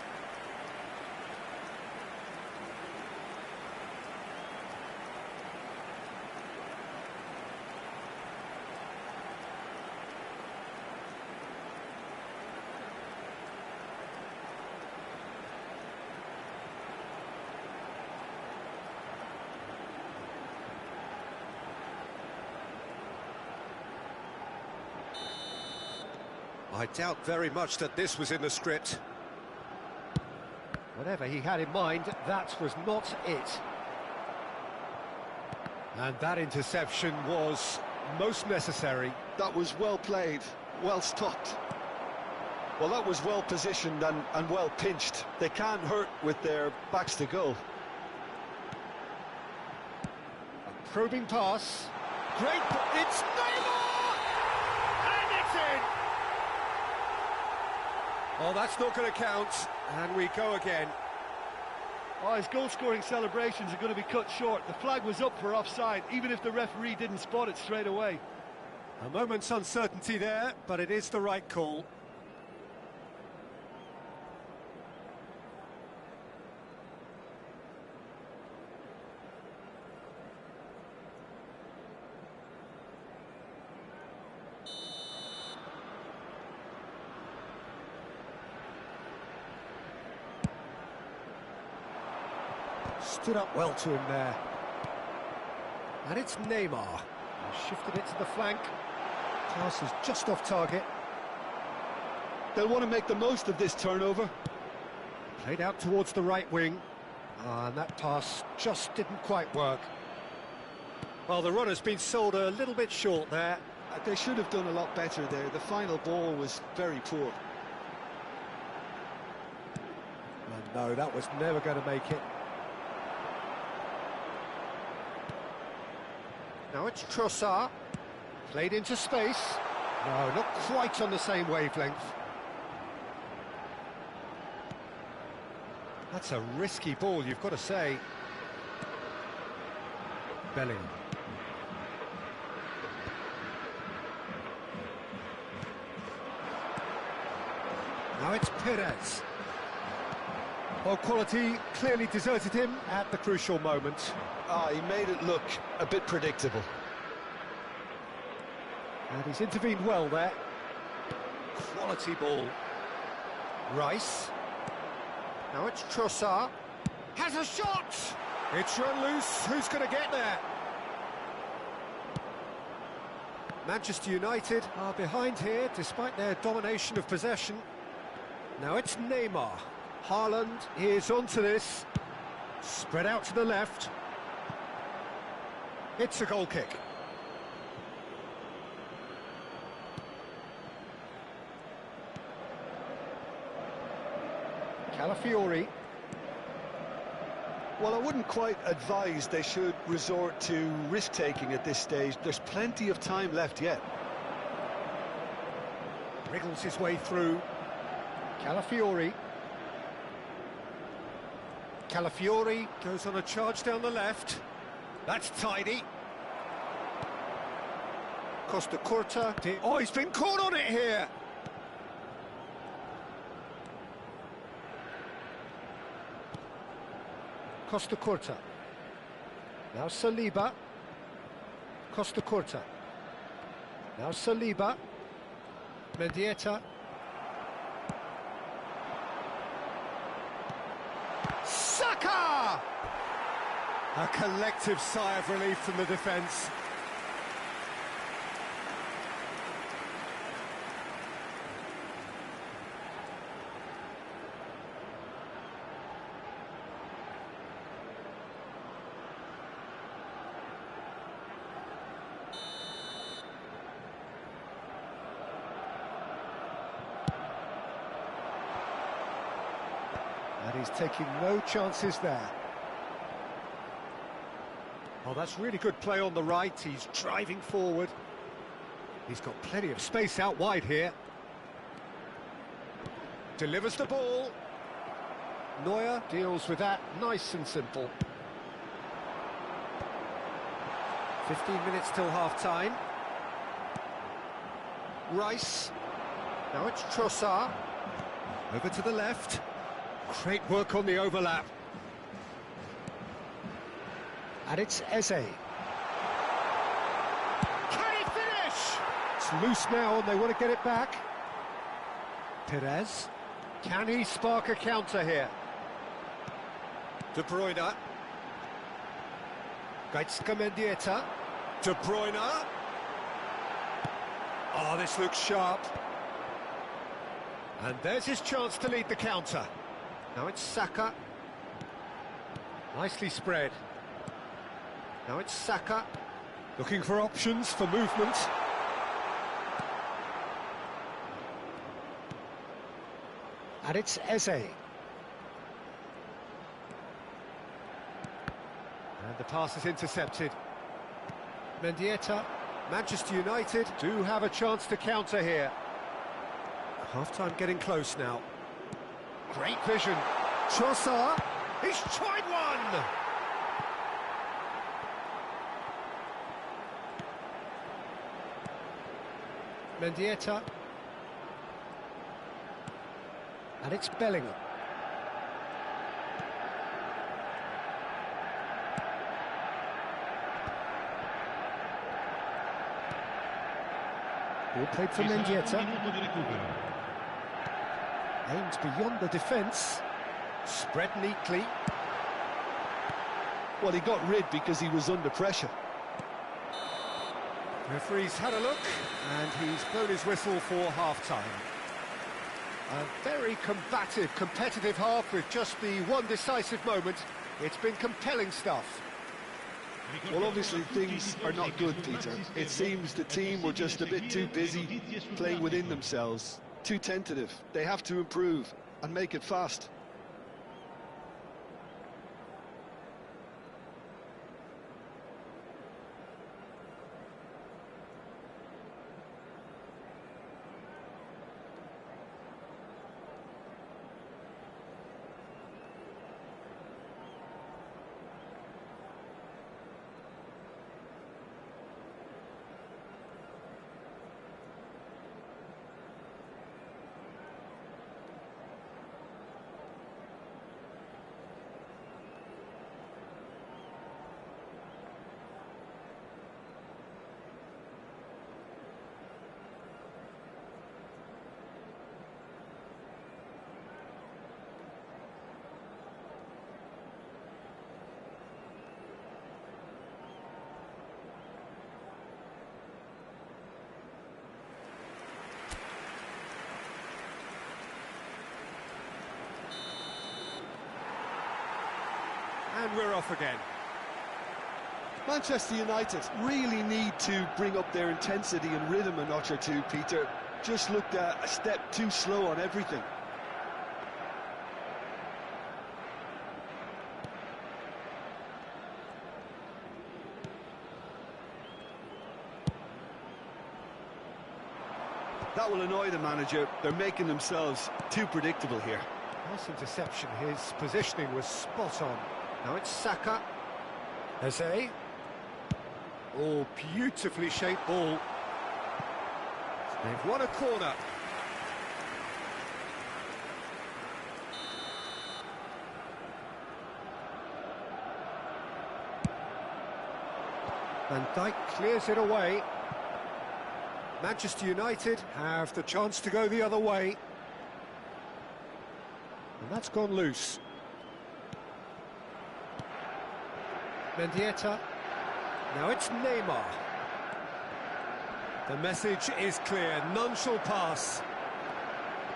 I doubt very much that this was in the script. Whatever he had in mind, that was not it. And that interception was most necessary. That was well played, well stopped. Well, that was well positioned and well pinched. They can't hurt with their backs to goal. A probing pass. Great, it's Neymar! And it's in! Oh, that's not going to count, and we go again. Oh, his goal-scoring celebrations are going to be cut short. The flag was up for offside, even if the referee didn't spot it straight away. A moment's uncertainty there, but it is the right call. Stood up well to him there. And it's Neymar. He shifted it to the flank. Pass is just off target. They'll want to make the most of this turnover. Played out towards the right wing. And that pass just didn't quite work. Well, the runner's been sold a little bit short there. They should have done a lot better there. The final ball was very poor. And no, that was never going to make it. Now it's Trossard, played into space. No, not quite on the same wavelength. That's a risky ball, you've got to say. Bellingham. Now it's Perez. Well, quality clearly deserted him at the crucial moment. He made it look a bit predictable. And he's intervened well there. Quality ball. Rice. Now it's Trossard. Has a shot! It's run loose. Who's going to get there? Manchester United are behind here, despite their domination of possession. Now it's Neymar. Haaland is onto this. Spread out to the left. It's a goal kick. Calafiori. Well, I wouldn't quite advise they should resort to risk-taking at this stage. There's plenty of time left yet. Wriggles his way through. Calafiori. Calafiori goes on a charge down the left. That's tidy. Costa Curta. Oh, he's been caught on it here. Costa Curta. Now Saliba. Costa Curta. Now Saliba. Mendieta. Saka! A collective sigh of relief from the defence. And he's taking no chances there. Oh, that's really good play on the right. He's driving forward. He's got plenty of space out wide here. Delivers the ball. Neuer deals with that nice and simple. 15 minutes till half-time. Rice. Now it's Trossard. Over to the left. Great work on the overlap. And it's Eze. Can he finish? It's loose now and they want to get it back. Perez. Can he spark a counter here? De Bruyne. Gaitska Mendieta. De Bruyne. Oh, this looks sharp. And there's his chance to lead the counter. Now it's Saka. Nicely spread. Now it's Saka. Looking for options for movement. And it's Eze. And the pass is intercepted. Mendieta. Manchester United do have a chance to counter here. Half-time getting close now. Great vision. Trossard. He's tried one! Mendieta. And it's Bellingham. Ball played for Mendieta. Aimed beyond the defence. Spread neatly. Well, he got rid because he was under pressure. Referee's had a look, and he's blown his whistle for half-time. A very combative, competitive half with just the one decisive moment. It's been compelling stuff. Well, obviously things are not good, Peter. It seems the team were just a bit too busy playing within themselves. Too tentative. They have to improve and make it fast. And we're off again. Manchester United really need to bring up their intensity and rhythm a notch or two, Peter. Just looked a step too slow on everything. That will annoy the manager. They're making themselves too predictable here. Nice interception. His positioning was spot on. Now it's Saka. Eze. Oh, beautifully shaped ball. They've won a corner. Van Dijk clears it away. Manchester United have the chance to go the other way. And that's gone loose. Mendieta. Now it's Neymar. The message is clear, none shall pass.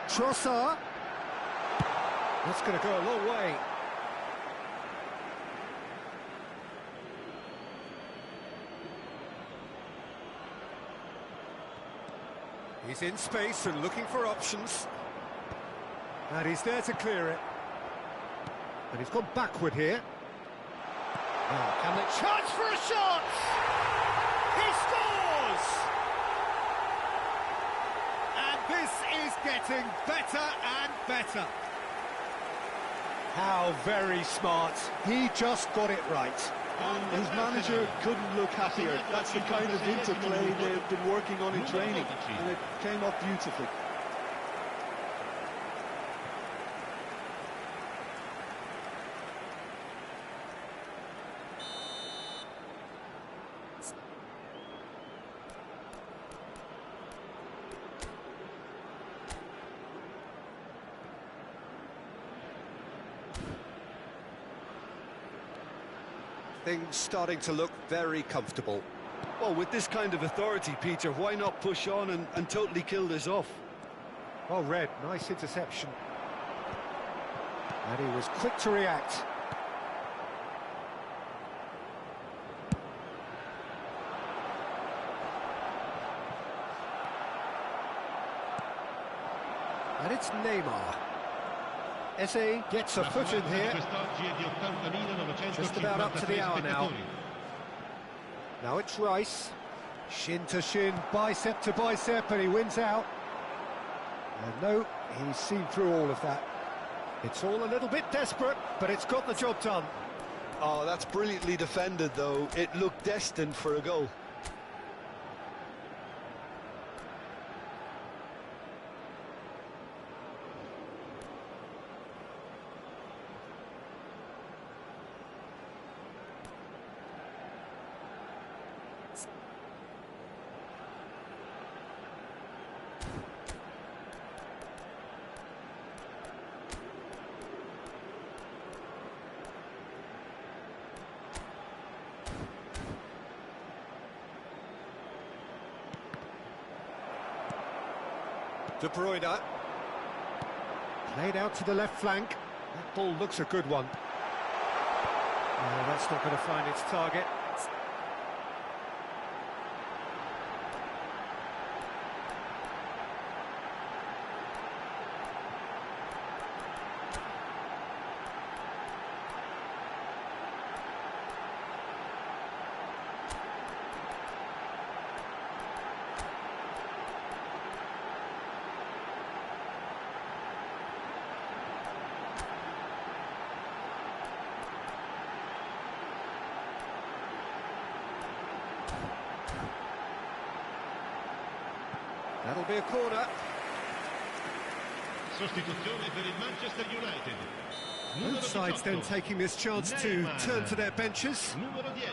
Trossard. That's going to go a long way. He's in space and looking for options. And he's there to clear it. And he's gone backward here. Oh, can they... Chance for a shot! He scores! And this is getting better and better. How very smart. He just got it right. And his manager couldn't look happier. That's the kind of interplay they've been working on in training, and it came off beautifully. Things starting to look very comfortable. Well, with this kind of authority, Peter, why not push on and totally kill this off? Well read, nice interception. And he was quick to react. And it's Neymar. Eze gets a foot in here. Just about up to the hour now. Now it's Rice. Shin to shin, bicep to bicep, and he wins out. And no, he's seen through all of that. It's all a little bit desperate, but it's got the job done. Oh, that's brilliantly defended, though. It looked destined for a goal. De Bruyne. Played out to the left flank. That ball looks a good one. Oh, that's not going to find its target. That'll be a corner. Sostituzione per il Manchester United. Both sides then taking this chance to turn to their benches. Numero 10,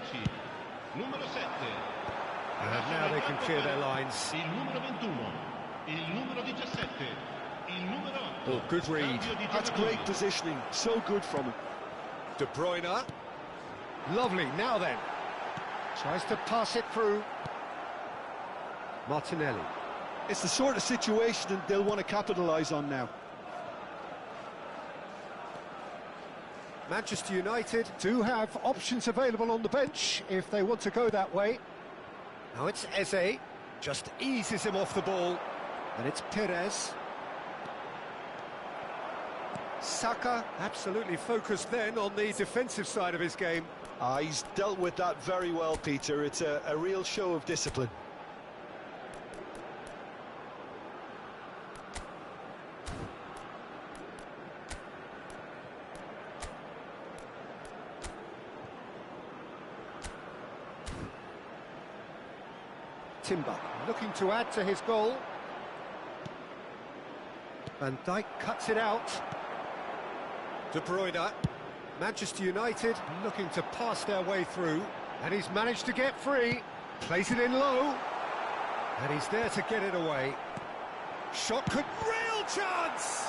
numero 7. And now they can clear their lines. Il numero 21, il numero 17, il numero 8. Oh, good read. That's great positioning. So good from him. De Bruyne. Lovely. Now then. Tries to pass it through. Martinelli. It's the sort of situation that they'll want to capitalise on now. Manchester United do have options available on the bench if they want to go that way. Now it's Eze, just eases him off the ball. And it's Perez. Saka, absolutely focused then on the defensive side of his game. He's dealt with that very well, Peter. It's a real show of discipline. Timber looking to add to his goal. Van Dijk cuts it out. De Bruyne. Manchester United looking to pass their way through, and he's managed to get free. Plays it in low, and he's there to get it away. Shot could... Real chance!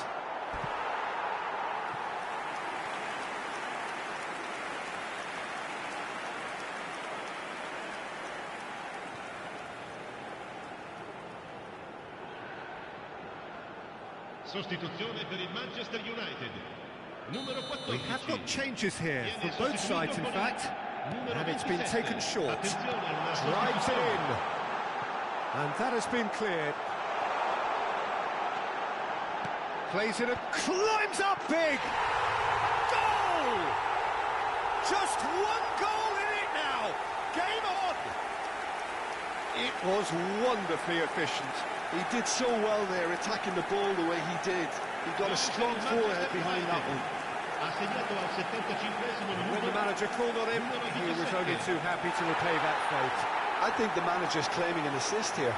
Sostituzione per il Manchester United. Numero 14. We have got changes here for both sides, in fact, and it's been taken short. Drives it in, and that has been cleared. Plays it and climbs up big. Goal! Just one goal in it now. Game on. It was wonderfully efficient. He did so well there, attacking the ball the way he did. He got a strong forehead behind that one. When the manager called on him, he was only too happy to repay that faith. I think the manager's claiming an assist here.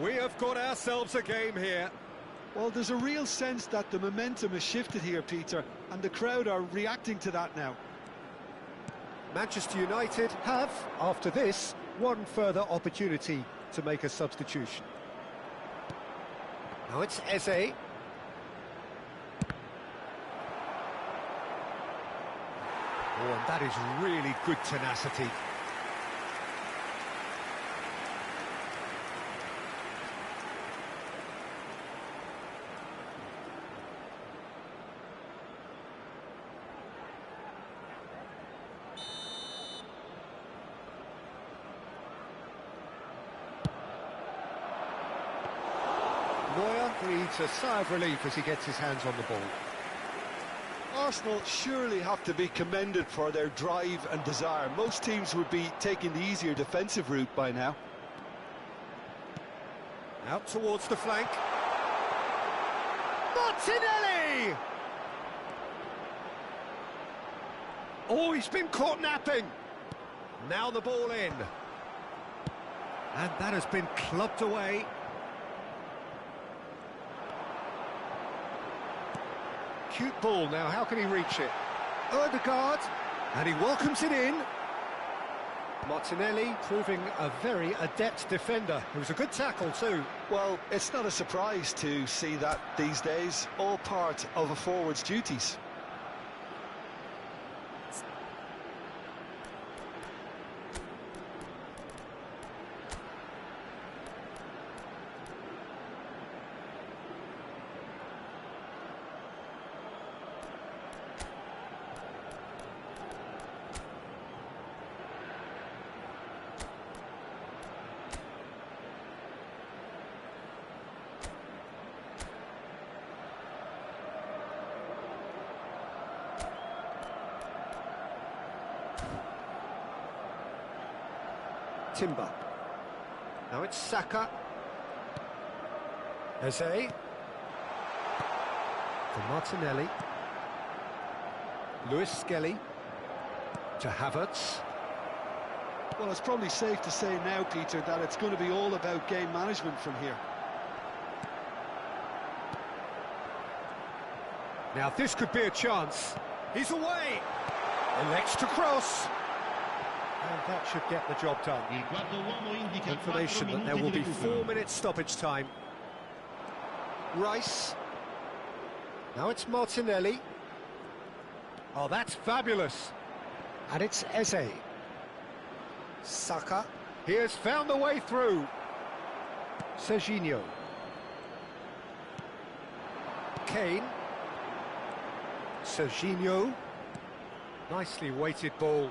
We have got ourselves a game here. Well, there's a real sense that the momentum has shifted here, Peter, and the crowd are reacting to that now. Manchester United have, after this, one further opportunity to make a substitution. Now it's Eze. Oh, and that is really good tenacity. Neuer breathes a sigh of relief as he gets his hands on the ball. Arsenal surely have to be commended for their drive and desire. Most teams would be taking the easier defensive route by now. Out towards the flank. Martinelli! Oh, he's been caught napping. Now the ball in. And that has been clubbed away. Cute ball now, how can he reach it? Odegaard, and he welcomes it in. Martinelli proving a very adept defender. It was a good tackle too. Well, it's not a surprise to see that these days, all part of a forward's duties. Timber. Now it's Saka. Eze. For Martinelli. Lewis Skelly. To Havertz. Well, it's probably safe to say now, Peter, that it's going to be all about game management from here. Now this could be a chance. He's away. Elects to cross. And that should get the job done. Confirmation that there will be 4 minutes stoppage time. Rice. Now it's Martinelli. Oh, that's fabulous. And it's Eze. Saka. He has found the way through. Serginho. Kane. Serginho. Nicely weighted ball.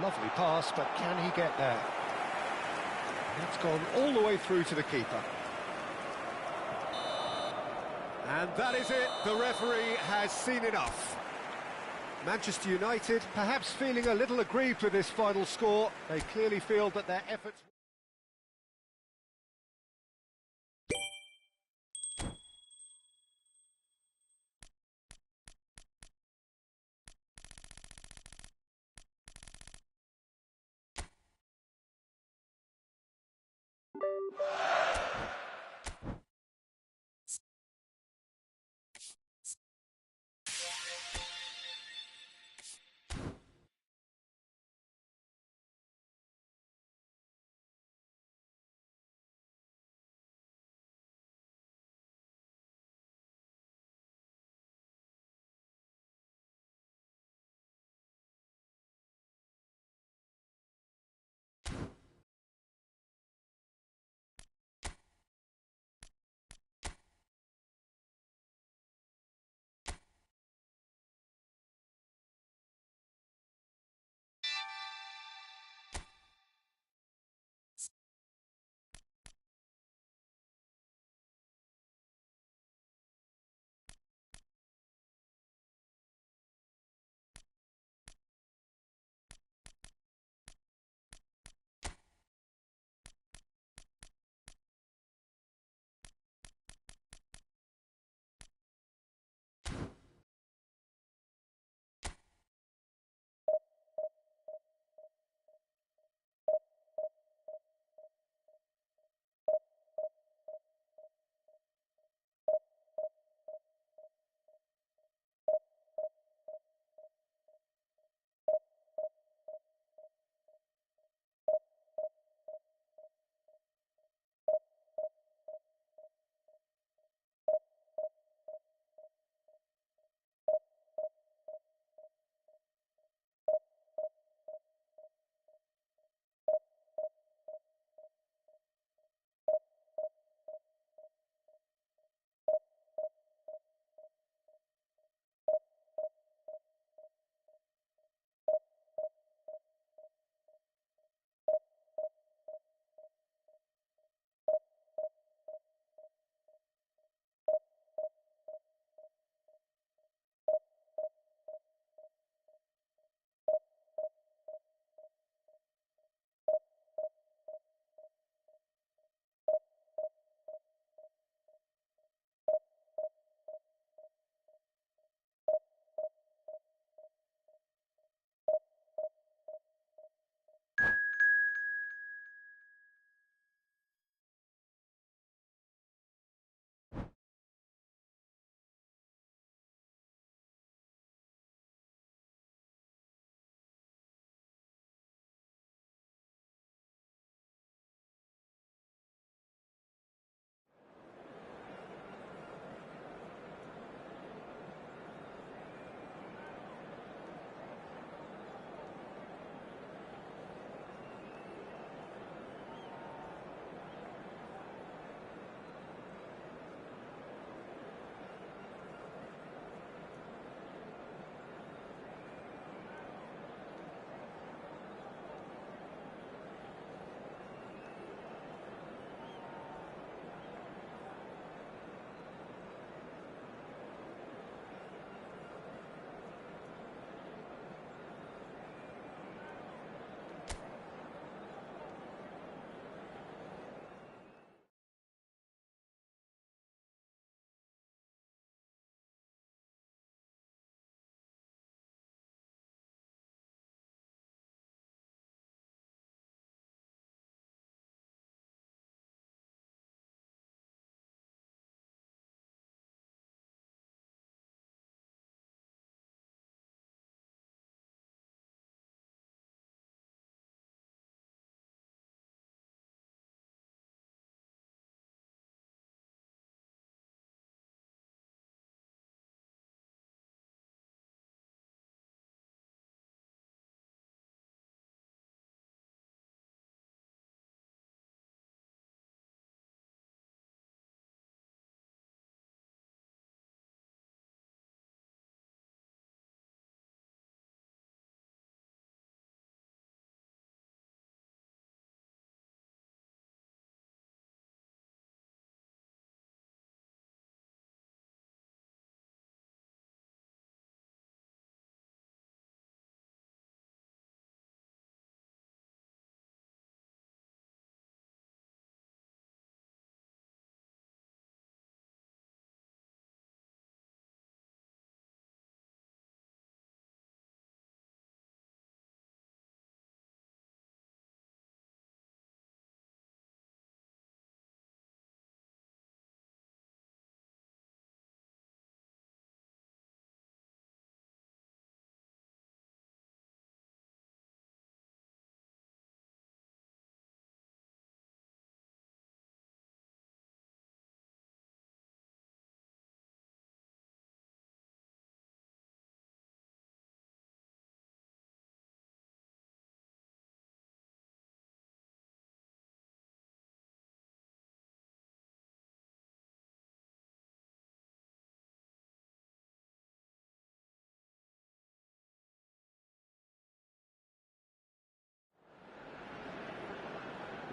Lovely pass, but can he get there? That's gone all the way through to the keeper. And that is it. The referee has seen enough. Manchester United perhaps feeling a little aggrieved with this final score. They clearly feel that their efforts...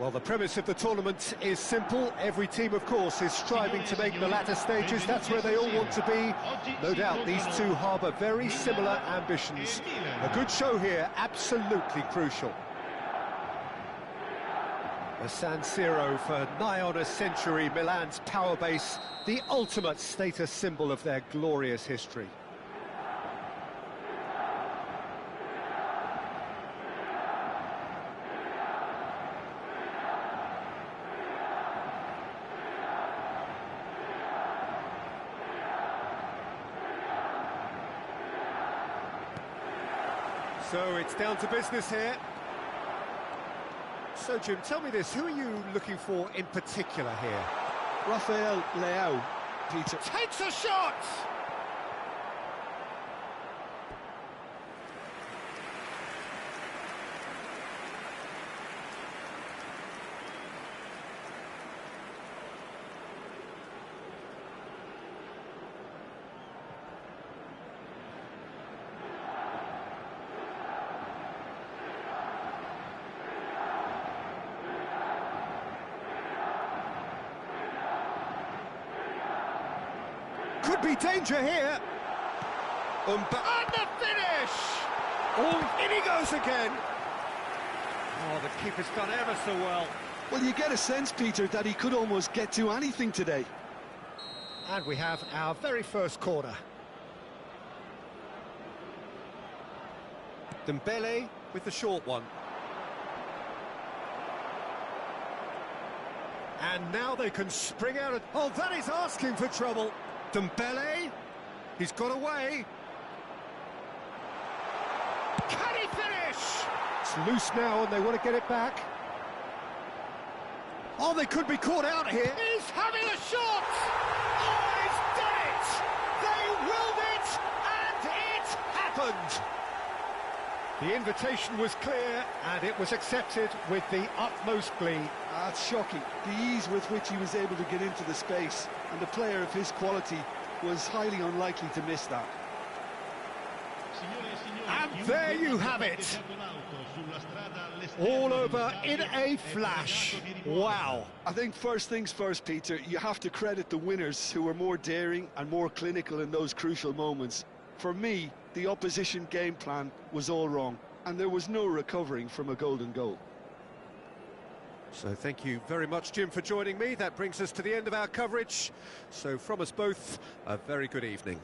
Well, the premise of the tournament is simple. Every team, of course, is striving to make the latter stages. That's where they all want to be. No doubt these two harbour very similar ambitions. A good show here, absolutely crucial. The San Siro for nigh on a century, Milan's power base, the ultimate status symbol of their glorious history. So it's down to business here. So, Jim, tell me this, who are you looking for in particular here? Rafael Leao, Peter. Takes a shot! Could be danger here. And the finish! Oh, in he goes again. Oh, the keeper's done ever so well. Well, you get a sense, Peter, that he could almost get to anything today. And we have our very first corner. Dembele with the short one. And now they can spring out. Oh, that is asking for trouble. Dembele, he's got away. Can he finish? It's loose now and they want to get it back. Oh, they could be caught out here. He's having a shot! Oh, he's done it! They willed it, and it happened! The invitation was clear, and it was accepted with the utmost glee. That's shocking. The ease with which he was able to get into the space, and the player of his quality was highly unlikely to miss that. And there you have it. All over in a flash. Wow. I think first things first, Peter, you have to credit the winners who were more daring and more clinical in those crucial moments. For me, the opposition game plan was all wrong, and there was no recovering from a golden goal. So thank you very much, Jim, for joining me. That brings us to the end of our coverage. So from us both, a very good evening.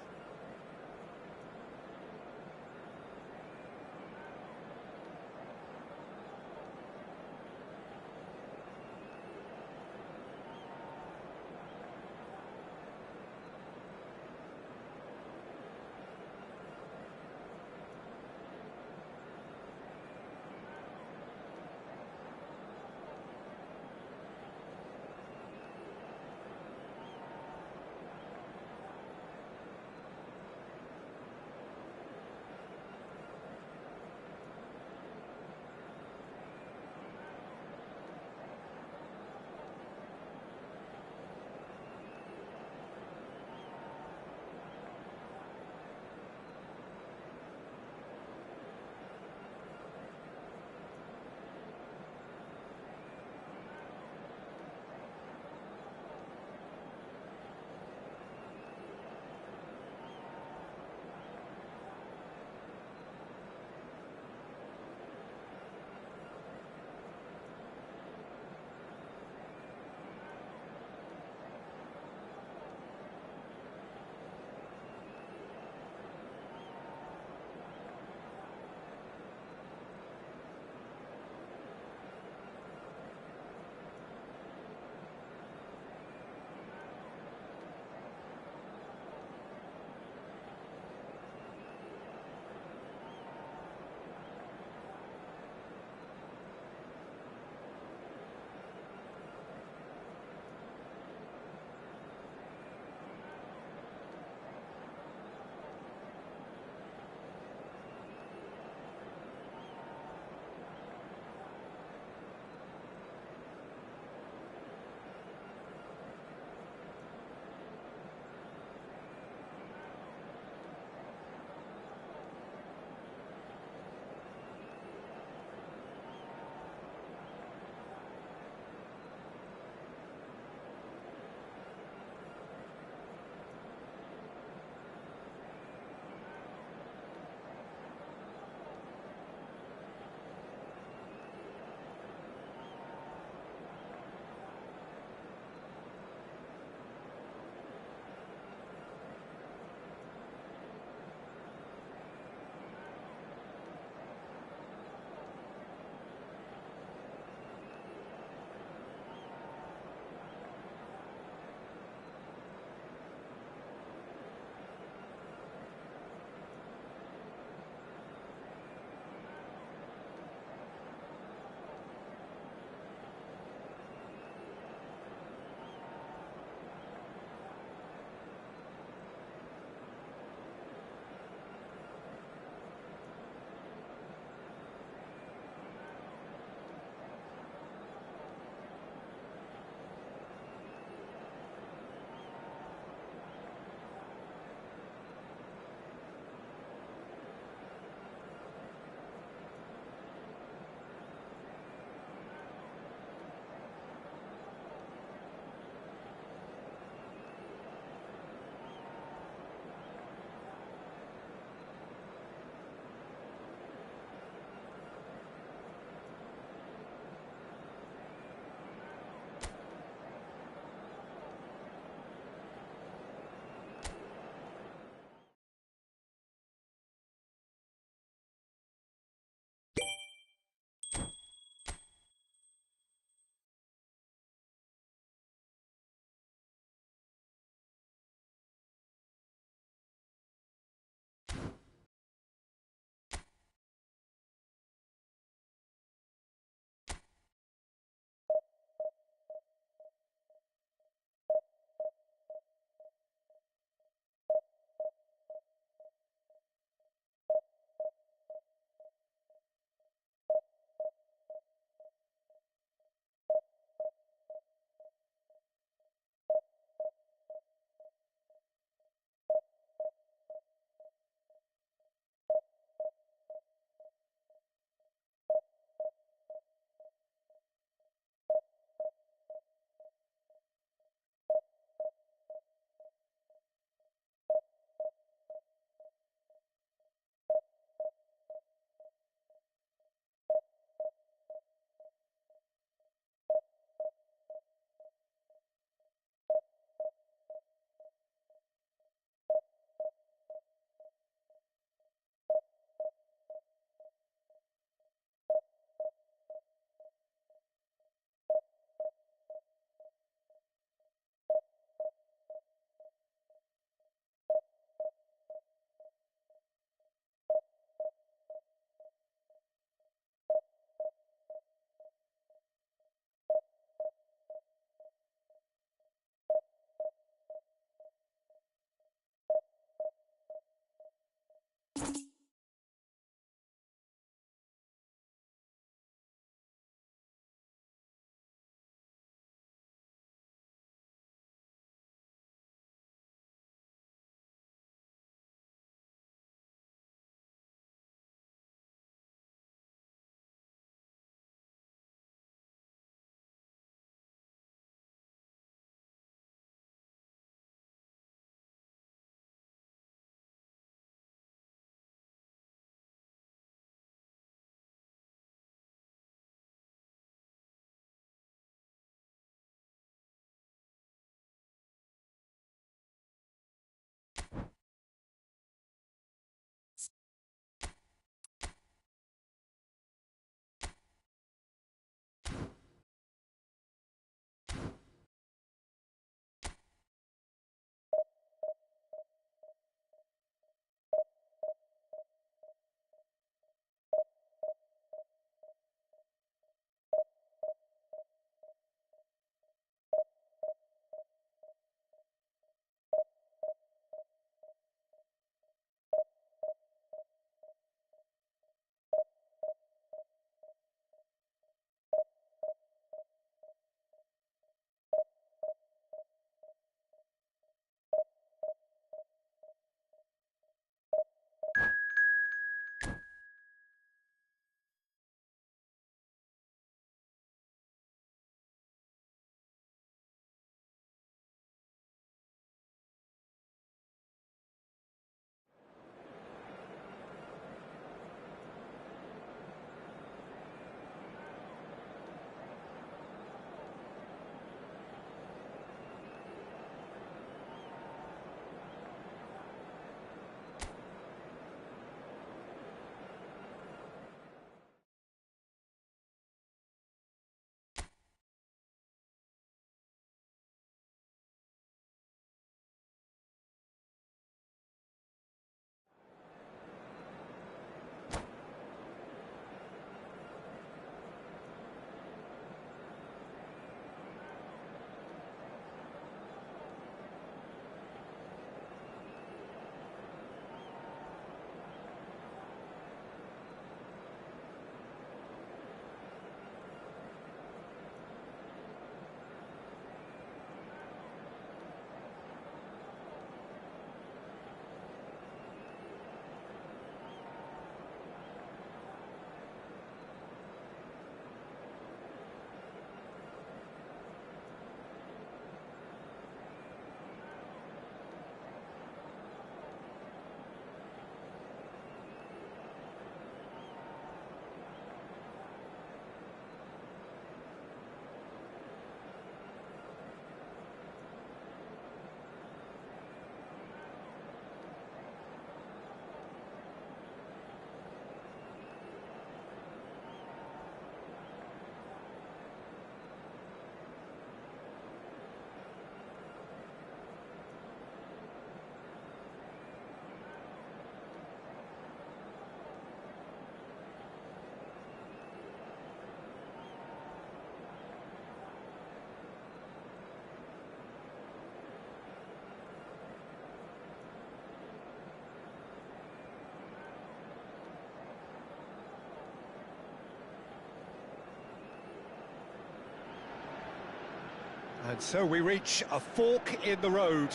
And so we reach a fork in the road.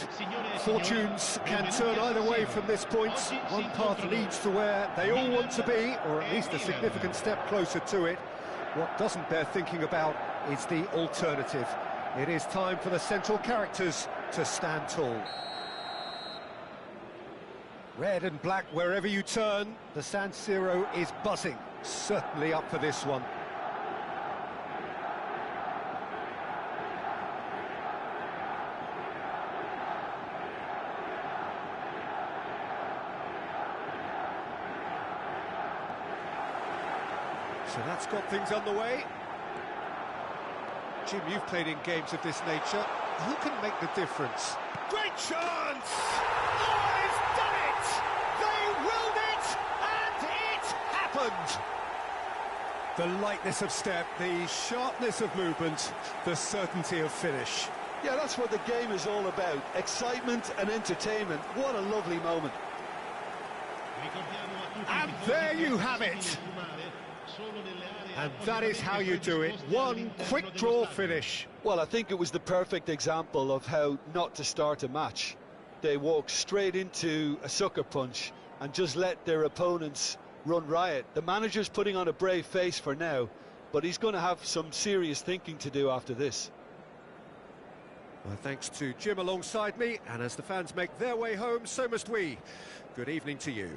Fortunes can turn either way from this point. One path leads to where they all want to be, or at least a significant step closer to it. What doesn't bear thinking about is the alternative. It is time for the central characters to stand tall. Red and black wherever you turn, the San Siro is buzzing. Certainly up for this one. So that's got things underway. Jim, you've played in games of this nature. Who can make the difference? Great chance! Oh, he's done it! They willed it, and it happened! The lightness of step, the sharpness of movement, the certainty of finish. Yeah, that's what the game is all about. Excitement and entertainment. What a lovely moment. And there you have it! And that is how you do it. One quick draw finish. Well, I think it was the perfect example of how not to start a match. They walked straight into a sucker punch and just let their opponents run riot. The manager's putting on a brave face for now, but he's going to have some serious thinking to do after this. Well, thanks to Jim alongside me, and as the fans make their way home, so must we. Good evening to you.